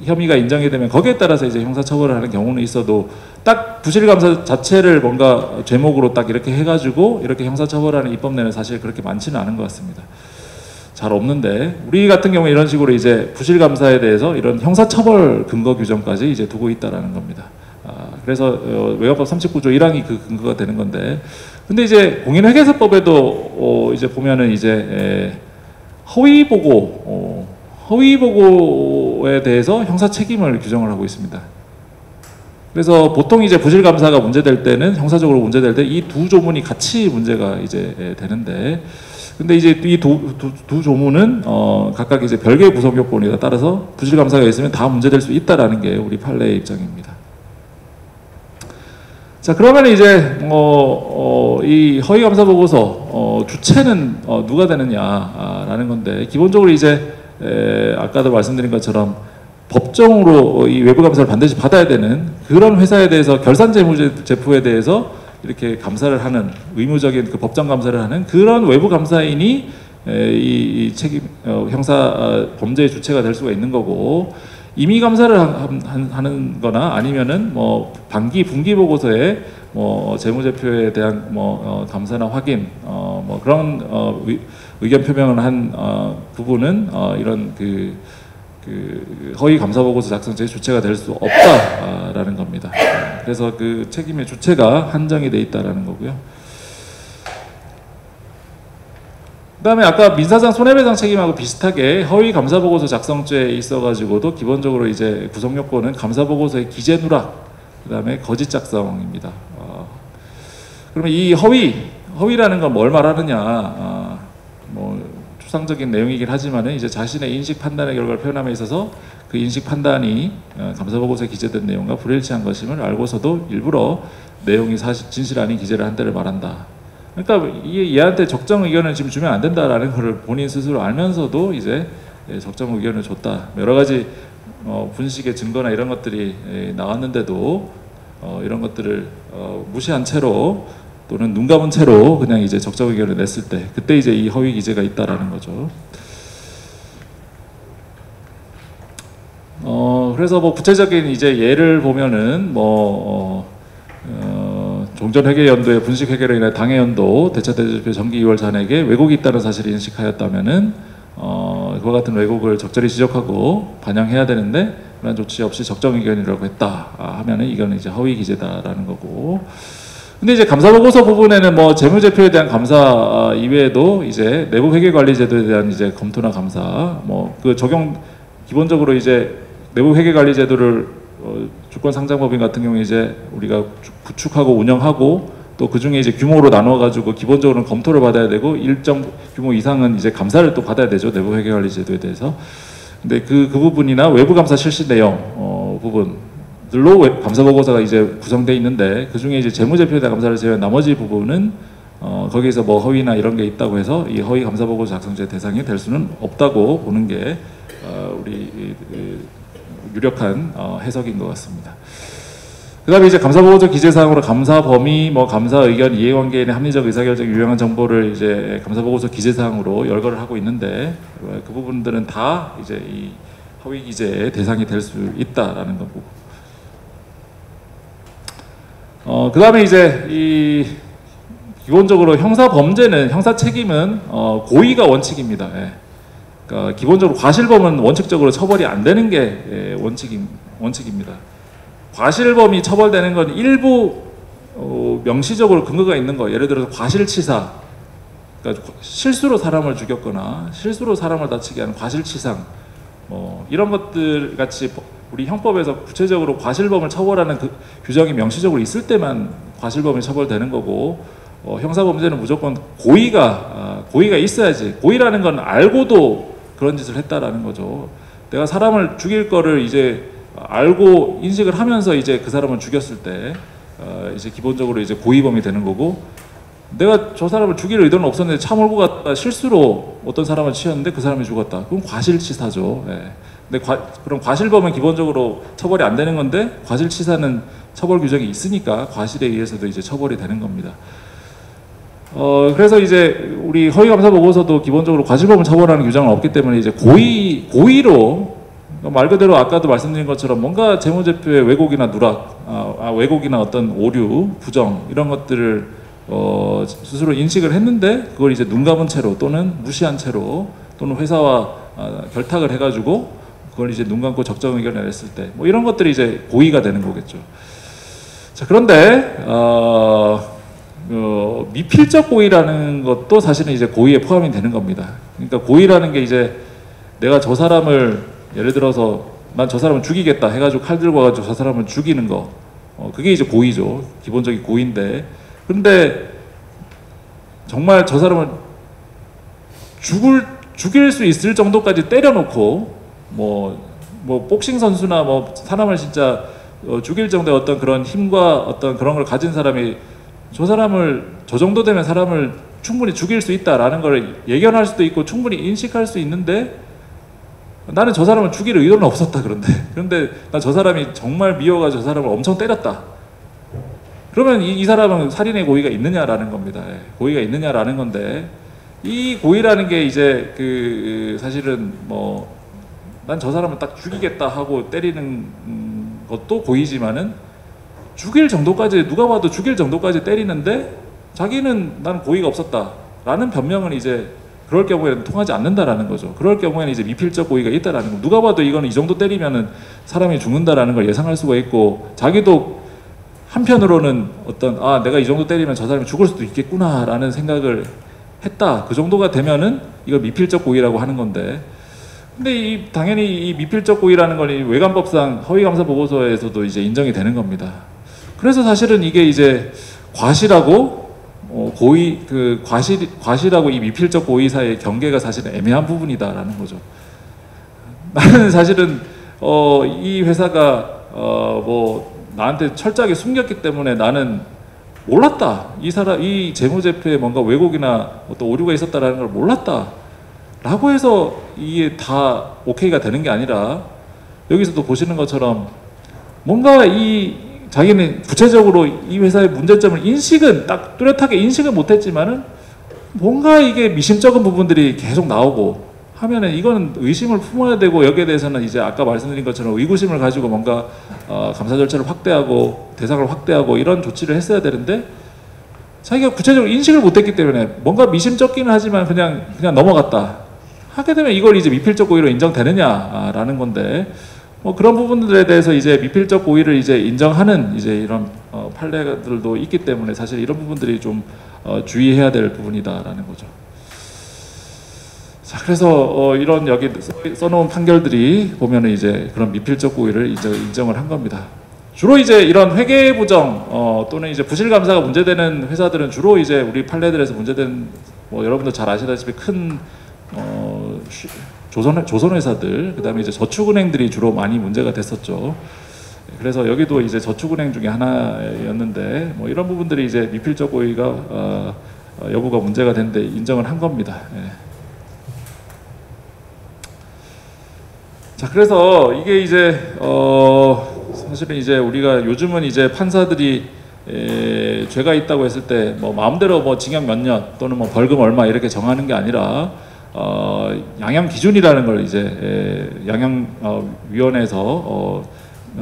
혐의가 인정이 되면 거기에 따라서 이제 형사처벌을 하는 경우는 있어도, 딱 부실감사 자체를 뭔가 죄목으로 딱 이렇게 해가지고 이렇게 형사처벌하는 입법내는 사실 그렇게 많지는 않은 것 같습니다. 잘 없는데, 우리 같은 경우에 이런 식으로 이제 부실감사에 대해서 이런 형사처벌 근거 규정까지 이제 두고 있다라는 겁니다. 그래서 외관법 39조 1항이 그 근거가 되는 건데, 근데 이제 공인회계사법에도 이제 보면은 이제 허위 보고에 대해서 형사 책임을 규정을 하고 있습니다. 그래서 보통 이제 부실 감사가 문제될 때는, 형사적으로 문제될 때 이 두 조문이 같이 문제가 이제 되는데, 근데 이제 이 두 조문은 각각 이제 별개의 구성 요건에 따라서 부실 감사가 있으면 다 문제될 수 있다라는 게 우리 판례의 입장입니다. 자, 그러면 이제 이 허위 감사 보고서 주체는 누가 되느냐라는 건데, 기본적으로 이제 아까도 말씀드린 것처럼 법정으로 이 외부 감사를 반드시 받아야 되는 그런 회사에 대해서 결산 재무제표에 대해서 이렇게 감사를 하는, 의무적인 그 법정 감사를 하는 그런 외부 감사인이 이 책임 형사 범죄의 주체가 될 수가 있는 거고, 임의 감사를 하는 거나 아니면은 뭐 반기 분기 보고서에 뭐 재무제표에 대한 감사나 확인 뭐 그런 의견 표명을 한 부분은 이런 그 허위 감사 보고서 작성자의 주체가 될 수 없다라는 겁니다. 그래서 그 책임의 주체가 한정이 돼 있다라는 거고요. 그다음에 아까 민사상 손해배상 책임하고 비슷하게 허위 감사 보고서 작성죄에 있어가지고도 기본적으로 이제 구성 요건은 감사 보고서의 기재 누락, 그다음에 거짓 작성입니다. 그러면 이 허위라는 건 뭘 말하느냐? 뭐 추상적인 내용이긴 하지만은 이제 자신의 인식 판단의 결과를 표현함에 있어서 그 인식 판단이 감사 보고서에 기재된 내용과 불일치한 것임을 알고서도 일부러 내용이 진실 아닌 기재를 한 때를 말한다. 그러니까 얘한테 적정 의견을 지금 주면 안 된다라는 것을 본인 스스로 알면서도 이제 적정 의견을 줬다. 여러 가지 분식의 증거나 이런 것들이 나왔는데도 이런 것들을 무시한 채로 또는 눈 감은 채로 그냥 이제 적정 의견을 냈을 때, 그때 이제 이 허위 기재가 있다라는 거죠. 그래서 뭐 구체적인 이제 예를 보면은 종전회계연도의 분식회계로 인해 당해연도 대차대조표 정기 2월 잔액에 왜곡이 있다는 사실을 인식하였다면은 그와 같은 왜곡을 적절히 지적하고 반영해야 되는데 그런 조치 없이 적정 의견이라고 했다 하면은 이거는 이제 허위 기재다라는 거고. 근데 이제 감사 보고서 부분에는 뭐 재무제표에 대한 감사 이외에도 이제 내부 회계 관리 제도에 대한 이제 검토나 감사, 뭐 그 적용, 기본적으로 이제 내부 회계 관리 제도를 주권상장법인 같은 경우에 이제 우리가 구축하고 운영하고 또 그 중에 이제 규모로 나눠 가지고 기본적으로는 검토를 받아야 되고 일정 규모 이상은 이제 감사를 또 받아야 되죠, 내부 회계 관리 제도에 대해서. 근데 그 부분이나 외부 감사 실시 내용 부분들로 감사 보고서가 이제 구성되어 있는데, 그 중에 이제 재무제표에 대한 감사를 제외한 나머지 부분은 거기에서 뭐 허위나 이런 게 있다고 해서 이 허위 감사 보고서 작성자의 대상이 될 수는 없다고 보는 게 우리 유력한 해석인 것 같습니다. 그다음에 이제 감사 보고서 기재 사항으로 감사 범위, 뭐 감사 의견, 이해관계인의 합리적 의사결정 유용한 정보를 이제 감사 보고서 기재 사항으로 열거를 하고 있는데, 그 부분들은 다 이제 이 허위 기재의 대상이 될 수 있다라는 거고. 그다음에 이제 이 기본적으로 형사 범죄는, 형사 책임은 고의가 원칙입니다. 예. 그러니까 기본적으로 과실범은 원칙적으로 처벌이 안 되는 게 원칙입니다. 과실범이 처벌되는 건 일부 명시적으로 근거가 있는 거, 예를 들어서 과실치사, 그러니까 실수로 사람을 죽였거나 실수로 사람을 다치게 하는 과실치상, 이런 것들 같이 우리 형법에서 구체적으로 과실범을 처벌하는 그 규정이 명시적으로 있을 때만 과실범이 처벌되는 거고, 형사범죄는 무조건 고의가 있어야지. 고의라는 건 알고도 그런 짓을 했다라는 거죠. 내가 사람을 죽일 거를 이제 알고 인식을 하면서 이제 그 사람을 죽였을 때 이제 기본적으로 이제 고의범이 되는 거고, 내가 저 사람을 죽일 의도는 없었는데 차 몰고 갔다 실수로 어떤 사람을 치였는데 그 사람이 죽었다. 그건 과실치사죠. 예. 근데 그럼 과실범은 기본적으로 처벌이 안 되는 건데, 과실치사는 처벌 규정이 있으니까 과실에 의해서도 이제 처벌이 되는 겁니다. 그래서 이제 우리 허위감사 보고서도 기본적으로 과실범을 처벌하는 규정은 없기 때문에 이제 고의로, 말 그대로 아까도 말씀드린 것처럼 뭔가 재무제표의 왜곡이나 누락, 왜곡이나 어떤 오류, 부정 이런 것들을 스스로 인식을 했는데 그걸 이제 눈 감은 채로 또는 무시한 채로 또는 회사와 결탁을 해가지고 그걸 이제 눈 감고 적정 의견을 냈을 때, 뭐 이런 것들이 이제 고의가 되는 거겠죠. 자, 그런데 미필적 고의라는 것도 사실은 이제 고의에 포함이 되는 겁니다. 그러니까 고의라는 게 이제 내가 저 사람을, 예를 들어서 난 저 사람을 죽이겠다 해가지고 칼 들고 와가지고 저 사람을 죽이는 거, 그게 이제 고의죠. 기본적인 고의인데, 근데 정말 저 사람을 죽일 수 있을 정도까지 때려놓고 뭐 복싱 선수나 뭐 사람을 진짜 죽일 정도의 어떤 그런 힘과 어떤 그런 걸 가진 사람이 저 사람을 저 정도 되면 사람을 충분히 죽일 수 있다라는 걸 예견할 수도 있고 충분히 인식할 수 있는데 나는 저 사람을 죽일 의도는 없었다. 그런데 난 저 사람이 정말 미워가지고 저 사람을 엄청 때렸다. 그러면 이 사람은 살인의 고의가 있느냐라는 겁니다. 고의가 있느냐라는 건데 이 고의라는 게 이제 사실은 뭐 난 저 사람을 딱 죽이겠다 하고 때리는 것도 고의지만은 죽일 정도까지 누가 봐도 죽일 정도까지 때리는데 자기는 나는 고의가 없었다라는 변명은 이제 그럴 경우에는 통하지 않는다라는 거죠. 그럴 경우에는 이제 미필적 고의가 있다라는 거. 누가 봐도 이거는 이 정도 때리면은 사람이 죽는다라는 걸 예상할 수가 있고 자기도 한편으로는 어떤 내가 이 정도 때리면 저 사람이 죽을 수도 있겠구나라는 생각을 했다. 그 정도가 되면은 이걸 미필적 고의라고 하는 건데. 근데 당연히 이 미필적 고의라는 건 외관법상 허위감사 보고서에서도 이제 인정이 되는 겁니다. 그래서 사실은 이게 이제 과실하고 과실하고 이 미필적 고의 사이의 경계가 사실은 애매한 부분이다라는 거죠. 나는 사실은 이 회사가 뭐 나한테 철저하게 숨겼기 때문에 나는 몰랐다. 이 재무제표에 뭔가 왜곡이나 어떤 오류가 있었다라는 걸 몰랐다. 라고 해서 이게 다 오케이가 되는 게 아니라 여기서도 보시는 것처럼 뭔가 자기는 구체적으로 이 회사의 문제점을 인식은 딱 뚜렷하게 인식은 못했지만은 뭔가 이게 미심쩍은 부분들이 계속 나오고 하면은 이거는 의심을 품어야 되고 여기에 대해서는 이제 아까 말씀드린 것처럼 의구심을 가지고 뭔가 감사 절차를 확대하고 대상을 확대하고 이런 조치를 했어야 되는데 자기가 구체적으로 인식을 못했기 때문에 뭔가 미심쩍기는 하지만 그냥 넘어갔다. 하게 되면 이걸 이제 미필적 고의로 인정되느냐라는 건데 뭐 그런 부분들에 대해서 이제 미필적 고의를 이제 인정하는 이제 이런 판례들도 있기 때문에 사실 이런 부분들이 좀 주의해야 될 부분이다라는 거죠. 자, 그래서 이런 여기 써놓은 판결들이 보면은 이제 그런 미필적 고의를 이제 인정을 한 겁니다. 주로 이제 이런 회계 부정 또는 이제 부실 감사가 문제되는 회사들은 주로 이제 우리 판례들에서 문제된 뭐 여러분도 잘 아시다시피 큰 조선회사들, 그 다음에 이제 저축은행들이 주로 많이 문제가 됐었죠. 그래서 여기도 이제 저축은행 중에 하나였는데, 뭐 이런 부분들이 이제 미필적 고의가, 여부가 문제가 된데 인정을 한 겁니다. 예. 자, 그래서 이게 이제, 사실은 이제 우리가 요즘은 이제 판사들이 죄가 있다고 했을 때 뭐 마음대로 뭐 징역 몇 년 또는 뭐 벌금 얼마 이렇게 정하는 게 아니라 양형 기준이라는 걸 이제 양형위원회에서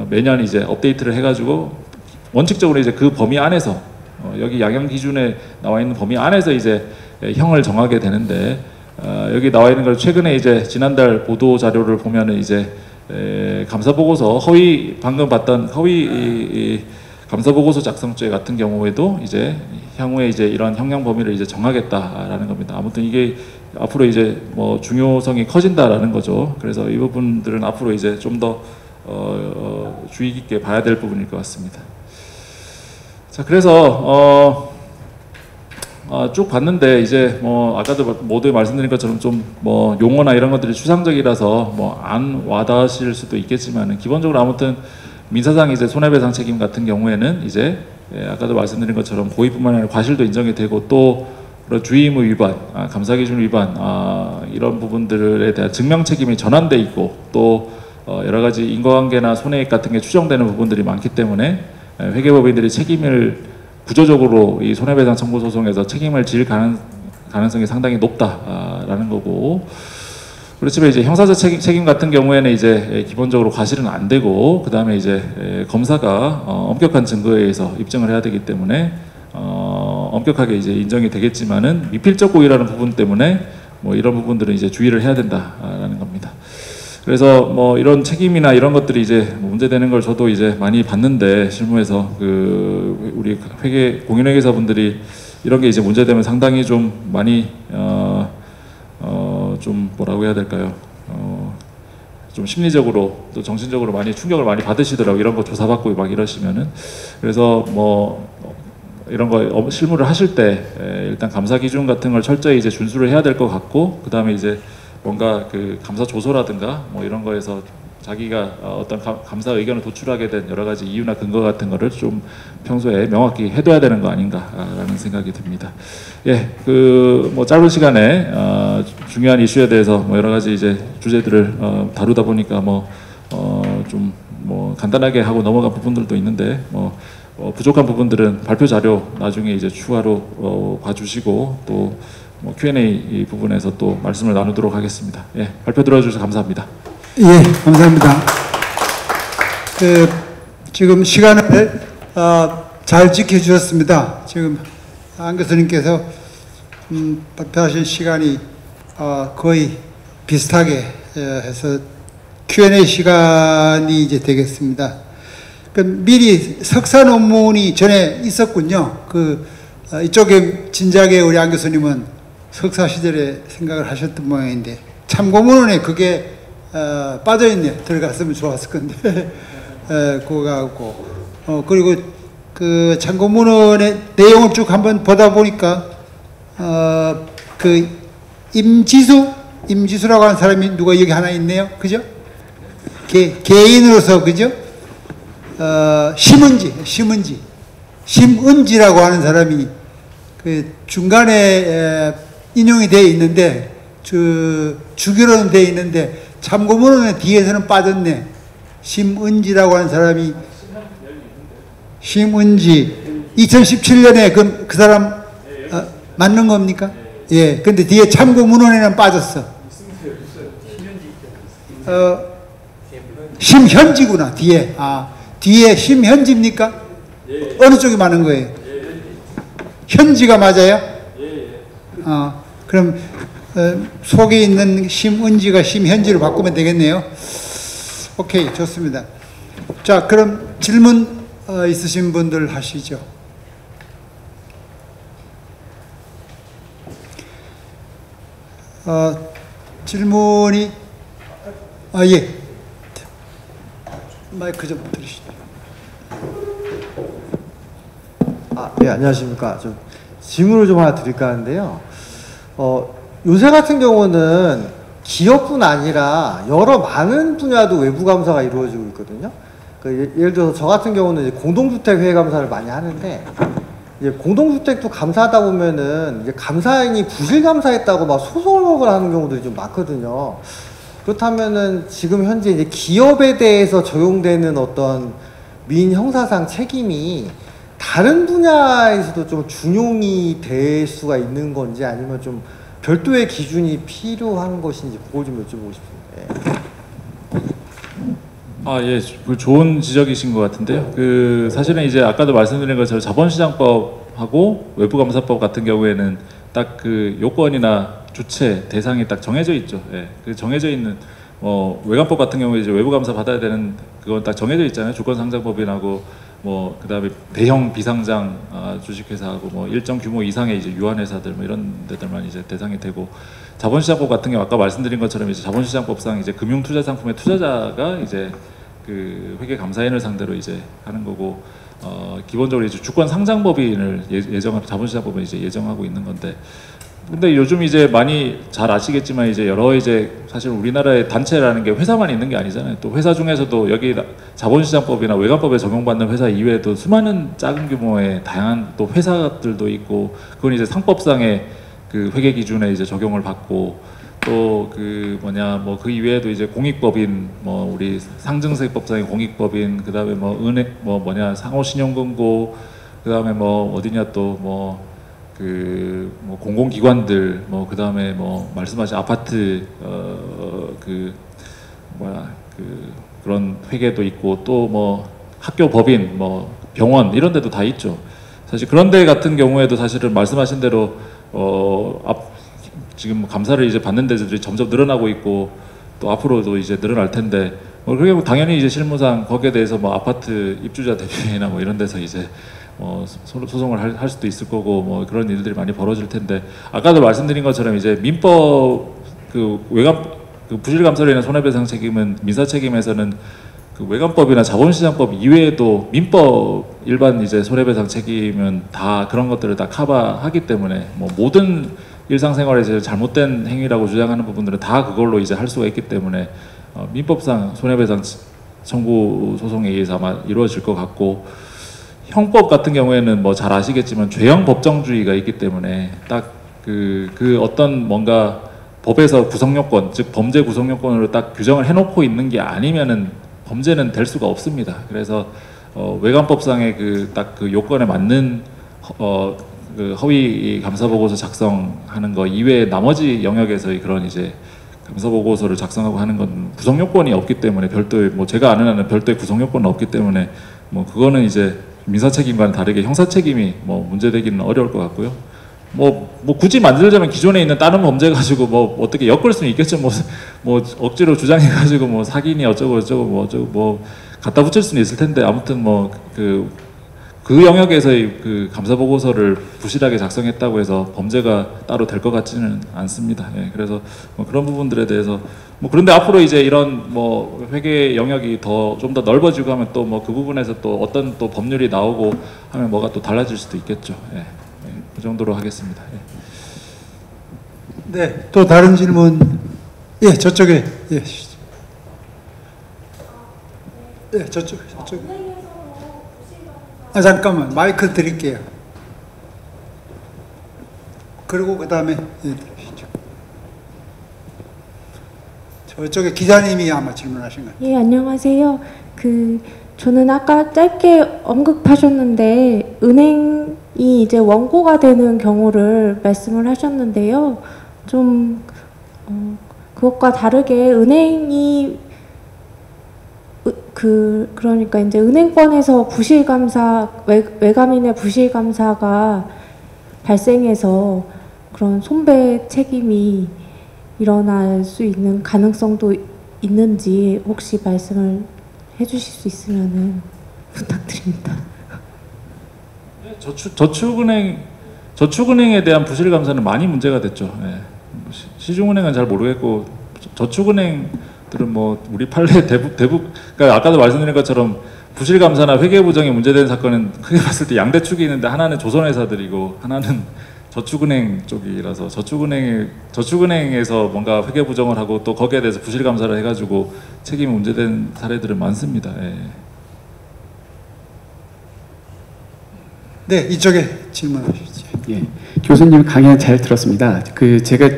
매년 이제 업데이트를 해가지고 원칙적으로 이제 그 범위 안에서 여기 양형 기준에 나와 있는 범위 안에서 이제 형을 정하게 되는데 여기 나와 있는 걸 최근에 이제 지난달 보도 자료를 보면은 이제 감사 보고서 방금 봤던 허위 감사 보고서 작성죄 같은 경우에도 이제 향후에 이제 이런 형량 범위를 이제 정하겠다라는 겁니다. 아무튼 이게 앞으로 이제 뭐 중요성이 커진다라는 거죠. 그래서 이 부분들은 앞으로 이제 좀 더 주의 깊게 봐야 될 부분일 것 같습니다. 자, 그래서 쭉 봤는데 이제 뭐 아까도 모두 말씀드린 것처럼 좀 뭐 용어나 이런 것들이 추상적이라서 뭐 안 와닿으실 수도 있겠지만은 기본적으로 아무튼 민사상 이제 손해배상 책임 같은 경우에는 이제 아까도 말씀드린 것처럼 고의뿐만 아니라 과실도 인정이 되고 또 그런 주의의무 위반, 감사기준 위반 이런 부분들에 대한 증명 책임이 전환돼 있고 또 여러 가지 인과관계나 손해액 같은 게 추정되는 부분들이 많기 때문에 회계법인들이 책임을 구조적으로 이 손해배상 청구 소송에서 책임을 질 가능성이 상당히 높다라는 거고. 그렇지만 이제 형사적 책임 같은 경우에는 이제 기본적으로 과실은 안 되고 그 다음에 이제 검사가 엄격한 증거에 의해서 입증을 해야 되기 때문에 엄격하게 이제 인정이 되겠지만은 미필적 고의라는 부분 때문에 뭐 이런 부분들은 이제 주의를 해야 된다라는 겁니다. 그래서 뭐 이런 책임이나 이런 것들이 이제 문제되는 걸 저도 이제 많이 봤는데 실무에서 우리 공인회계사분들이 이런 게 이제 문제되면 상당히 좀 많이 좀 뭐라고 해야 될까요? 좀 심리적으로 또 정신적으로 많이 충격을 많이 받으시더라고요. 이런 거 조사받고 막 이러시면은. 그래서 뭐 이런 거 실무를 하실 때 일단 감사 기준 같은 걸 철저히 이제 준수를 해야 될 것 같고, 그 다음에 이제 뭔가 그 감사 조서라든가 뭐 이런 거에서 자기가 어떤 감사 의견을 도출하게 된 여러 가지 이유나 근거 같은 거를 좀 평소에 명확히 해둬야 되는 거 아닌가라는 생각이 듭니다. 예, 그 뭐 짧은 시간에 중요한 이슈에 대해서 뭐 여러 가지 이제 주제들을 다루다 보니까 좀 간단하게 하고 넘어간 부분들도 있는데 부족한 부분들은 발표 자료 나중에 이제 추가로 봐주시고 또 Q&A 부분에서 또 말씀을 나누도록 하겠습니다. 예, 발표 들어주셔서 감사합니다. 예, 감사합니다. 지금 시간을 잘 지켜주셨습니다. 지금 안 교수님께서 발표하신 시간이 거의 비슷하게 해서 Q&A 시간이 이제 되겠습니다. 미리 석사 논문이 전에 있었군요. 이쪽에 진작에 우리 안 교수님은 석사 시절에 생각을 하셨던 모양인데 참고문헌에 그게 빠져있네요. 들어갔으면 좋았을 건데 그거하고 그리고 그 참고문헌의 내용을 쭉 한번 보다 보니까 그 임지수라고 하는 사람이 누가 여기 하나 있네요. 그죠? 개인으로서 그죠? 심은지라고 하는 사람이 그 중간에 인용이 되어 있는데 주기로는 되어 있는데 참고문헌의 뒤에서는 빠졌네. 심은지라고 하는 사람이 심은지 2017년에 그 사람 맞는 겁니까? 예. 근데 뒤에 참고문헌에는 빠졌어. 심현지구나. 뒤에 뒤에 심현지입니까? 어느 쪽이 맞는 거예요? 현지가 맞아요? 그럼 속에 있는 심은지가 심현지로 바꾸면 되겠네요. 오케이, 좋습니다. 자, 그럼 질문 있으신 분들 하시죠. 질문이 예. 마이크 좀 들으시죠. 네, 안녕하십니까. 좀 질문을 좀 하나 드릴까 하는데요. 요새 같은 경우는 기업뿐 아니라 여러 많은 분야도 외부 감사가 이루어지고 있거든요. 예를 들어서 저 같은 경우는 이제 공동주택 회계 감사를 많이 하는데, 이제 공동주택도 감사하다 보면은 이제 감사인이 부실 감사했다고 막 소송을 하는 경우들이 좀 많거든요. 그렇다면은 지금 현재 이제 기업에 대해서 적용되는 어떤 민형사상 책임이 다른 분야에서도 좀 준용이 될 수가 있는 건지, 아니면 좀 별도의 기준이 필요한 것인지 그걸 좀 여쭤보고 싶습니다. 예, 좋은 지적이신 것 같은데요. 사실은 이제 아까도 말씀드린 것처럼 자본시장법하고 외부감사법 같은 경우에는 딱 그 요건이나 주체, 대상이 딱 정해져 있죠. 예, 그 정해져 있는 외감법 같은 경우에 이제 외부감사 받아야 되는 그건 딱 정해져 있잖아요. 주권상장법인하고 그다음에 대형 비상장 주식회사하고 일정 규모 이상의 이제 유한회사들 이런 데들만 이제 대상이 되고, 자본시장법 같은 경우 아까 말씀드린 것처럼 이제 자본시장법상 이제 금융투자상품의 투자자가 이제 그 회계감사인을 상대로 이제 하는 거고, 기본적으로 이제 주권상장법인을 자본시장법은 이제 예정하고 있는 건데, 근데 요즘 이제 많이 잘 아시겠지만 이제 여러 이제 사실 우리나라의 단체라는 게 회사만 있는 게 아니잖아요. 또 회사 중에서도 여기 자본시장법이나 외감법에 적용받는 회사 이외에도 수많은 작은 규모의 다양한 또 회사들도 있고, 그건 이제 상법상의 그 회계 기준에 이제 적용을 받고, 또 그 이외에도 이제 공익법인 우리 상증세법상의 공익법인, 그다음에 상호신용금고, 그다음에 어디냐 또 공공기관들, 그다음에 말씀하신 아파트 그런 회계도 있고, 또 학교 법인, 병원 이런 데도 다 있죠. 사실 그런 데 같은 경우에도 사실은 말씀하신 대로 지금 감사를 이제 받는 데들이 점점 늘어나고 있고, 또 앞으로도 이제 늘어날 텐데, 그게 당연히 이제 실무상 거기에 대해서 아파트 입주자 대표회나 이런 데서 이제 소송을 할 수도 있을 거고, 그런 일들이 많이 벌어질 텐데, 아까도 말씀드린 것처럼 이제 민법 부실감사로 인한 손해배상 책임은 민사 책임에서는 그 외감법이나 자본시장법 이외에도 민법 일반 이제 손해배상 책임은 다 그런 것들을 다 커버하기 때문에 뭐 모든 일상생활에서 잘못된 행위라고 주장하는 부분들은 다 그걸로 이제 할 수가 있기 때문에 민법상 손해배상 청구 소송에 의해서 아마 이루어질 것 같고, 형법 같은 경우에는 뭐 잘 아시겠지만 죄형 법정주의가 있기 때문에 딱 그 어떤 뭔가 법에서 구성요건, 즉 범죄 구성요건으로 딱 규정을 해놓고 있는 게 아니면은 범죄는 될 수가 없습니다. 그래서 외관법상의 딱 그 요건에 맞는 그 허위 감사 보고서 작성하는 거 이외에 나머지 영역에서의 그런 이제 감사 보고서를 작성하고 하는 건 구성 요건이 없기 때문에, 별도의 뭐 제가 아는 한은 별도의 구성 요건은 없기 때문에 뭐 그거는 이제 민사 책임과는 다르게 형사 책임이 뭐 문제되기는 어려울 것 같고요. 뭐 굳이 만들자면 기존에 있는 다른 범죄 가지고 뭐 어떻게 엮을 수는 있겠죠. 뭐 억지로 주장해 가지고 뭐 사기니 어쩌고 저쩌고 뭐 어쩌고 뭐 갖다 붙일 수는 있을 텐데, 아무튼 뭐 그 영역에서의 그 감사 보고서를 부실하게 작성했다고 해서 범죄가 따로 될 것 같지는 않습니다. 예, 그래서 뭐 그런 부분들에 대해서 뭐, 그런데 앞으로 이제 이런 뭐 회계 영역이 좀 더 넓어지고 하면 또 뭐 그 부분에서 또 어떤 또 법률이 나오고 하면 뭐가 또 달라질 수도 있겠죠. 예, 그 정도로 하겠습니다. 예. 네, 또 다른 질문. 예, 저쪽에. 예. 예, 저쪽에. 잠깐만, 마이크 드릴게요. 그리고 그 다음에 저쪽에 기자님이 아마 질문하신 거예요. 예, 안녕하세요. 저는 아까 짧게 언급하셨는데 은행이 이제 원고가 되는 경우를 말씀을 하셨는데요. 좀 그것과 다르게 은행이 그러니까 이제 은행권에서 부실감사, 외감인의 부실감사가 발생해서 그런 손배 책임이 일어날 수 있는 가능성도 있는지 혹시 말씀을 해주실 수 있으면은 부탁드립니다. 저축은행에 대한 부실감사는 많이 문제가 됐죠. 예. 시중은행은 잘 모르겠고 저축은행들은 뭐 우리 판례 그러니까 아까도 말씀드린 것처럼 부실감사나 회계부정이 문제된 사건은 크게 봤을 때 양대축이 있는데, 하나는 조선회사들이고 하나는 저축은행 쪽이라서 저축은행에서 뭔가 회계부정을 하고 또 거기에 대해서 부실감사를 해가지고 책임이 문제된 사례들은 많습니다. 예. 네, 이쪽에 질문하시죠. 예, 교수님 강연 잘 들었습니다. 제가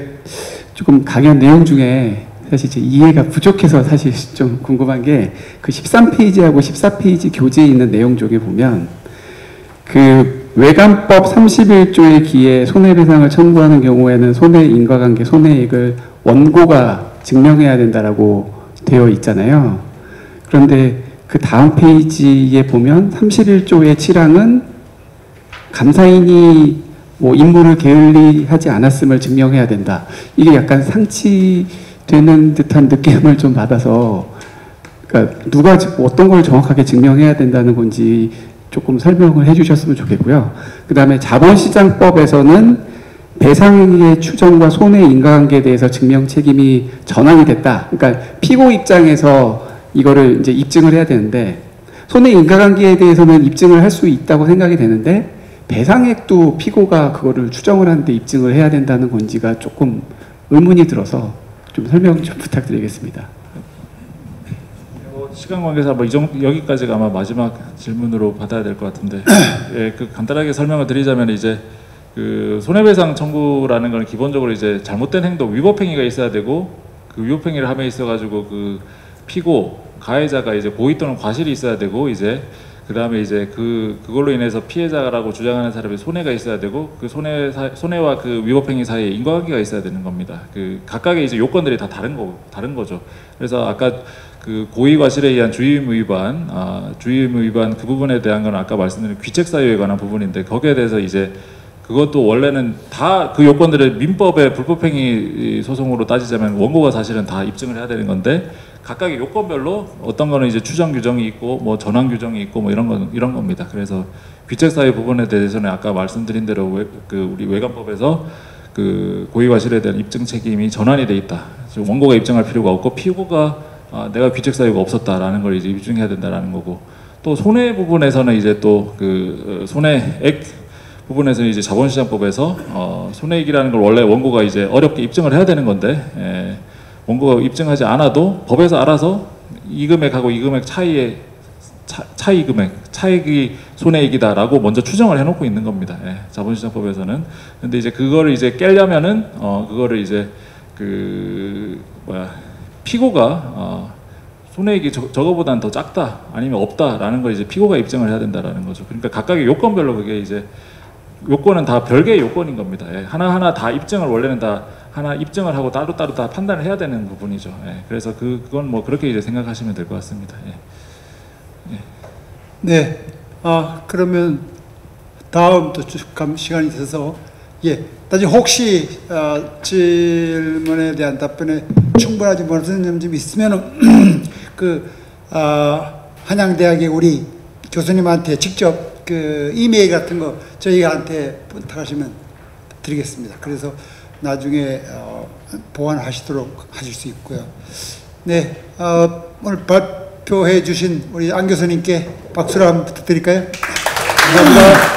조금 강연 내용 중에 사실 제 이해가 부족해서 사실 좀 궁금한 게, 13페이지하고 14페이지 교재에 있는 내용 중에 보면 외관법 31조에 기해 손해배상을 청구하는 경우에는 손해인과관계 손해액을 원고가 증명해야 된다라고 되어 있잖아요. 그런데 그 다음 페이지에 보면 31조의 7항은 감사인이 뭐 임무를 게을리하지 않았음을 증명해야 된다. 이게 약간 상치되는 듯한 느낌을 좀 받아서, 그러니까 누가 어떤 걸 정확하게 증명해야 된다는 건지 조금 설명을 해주셨으면 좋겠고요. 그 다음에 자본시장법에서는 배상의 추정과 손해 인과관계에 대해서 증명 책임이 전환이 됐다. 그러니까 피고 입장에서 이거를 이제 입증을 해야 되는데, 손해 인과관계에 대해서는 입증을 할 수 있다고 생각이 되는데, 배상액도 피고가 그거를 추정을 하는데 입증을 해야 된다는 건지가 조금 의문이 들어서 좀 설명 좀 부탁드리겠습니다. 시간 관계상 뭐 여기까지가 아마 마지막 질문으로 받아야 될 것 같은데, 예, 간단하게 설명을 드리자면, 이제 손해배상 청구라는 건 기본적으로 이제 잘못된 행동, 위법행위가 있어야 되고, 그 위법행위를 함에 있어가지고 피고 가해자가 이제 고의 또는 과실이 있어야 되고, 이제 그 다음에 이제 그걸로 인해서 피해자라고 주장하는 사람의 손해가 있어야 되고, 그 손해와 그 위법행위 사이에 인과관계가 있어야 되는 겁니다. 각각의 이제 요건들이 다 다른 거죠. 그래서 아까 고의 과실에 의한 주의의무 위반 그 부분에 대한 건 아까 말씀드린 귀책 사유에 관한 부분인데, 거기에 대해서 이제 그것도 원래는 다 그 요건들을 민법의 불법행위 소송으로 따지자면 원고가 사실은 다 입증을 해야 되는 건데, 각각의 요건별로 어떤 거는 이제 추정 규정이 있고 뭐 전환 규정이 있고 뭐 이런 겁니다. 그래서 귀책 사유 부분에 대해서는 아까 말씀드린 대로 우리 외관법에서 고의 과실에 대한 입증 책임이 전환이 돼 있다. 원고가 입증할 필요가 없고 피고가 내가 귀책 사유가 없었다라는 걸 이제 입증해야 된다라는 거고, 또 손해 부분에서는 이제 또 그 손해액 부분에서는 이제 자본시장법에서 손해액이라는 걸 원래 원고가 이제 어렵게 입증을 해야 되는 건데 원고가 입증하지 않아도 법에서 알아서 이 금액하고 이 금액 차이의 차이 금액, 차익이 손해액이다라고 먼저 추정을 해놓고 있는 겁니다. 자본시장법에서는. 근데 이제 그거를 이제 깨려면은 그거를 이제 피고가 손해액이 저거보다는 더 작다 아니면 없다라는 걸 이제 피고가 입증을 해야 된다라는 거죠. 그러니까 각각의 요건별로 그게 이제 요건은 다 별개의 요건인 겁니다. 하나하나 다 입증을 원래는 다 하나 입증을 하고 따로따로 다 판단을 해야 되는 부분이죠. 그래서 그건 뭐 그렇게 이제 생각하시면 될 것 같습니다. 네. 그러면 다음 또 시간이 있어서 나중에 혹시 질문에 대한 답변에 충분하지 못한 점이 있으면은 한양대학의 우리 교수님한테 직접 이메일 같은 거 저희한테 부탁하시면 드리겠습니다. 그래서 나중에 보완하시도록 하실 수 있고요. 네, 오늘 발표해 주신 우리 안 교수님께 박수를 한번 부탁드릴까요? 감사합니다.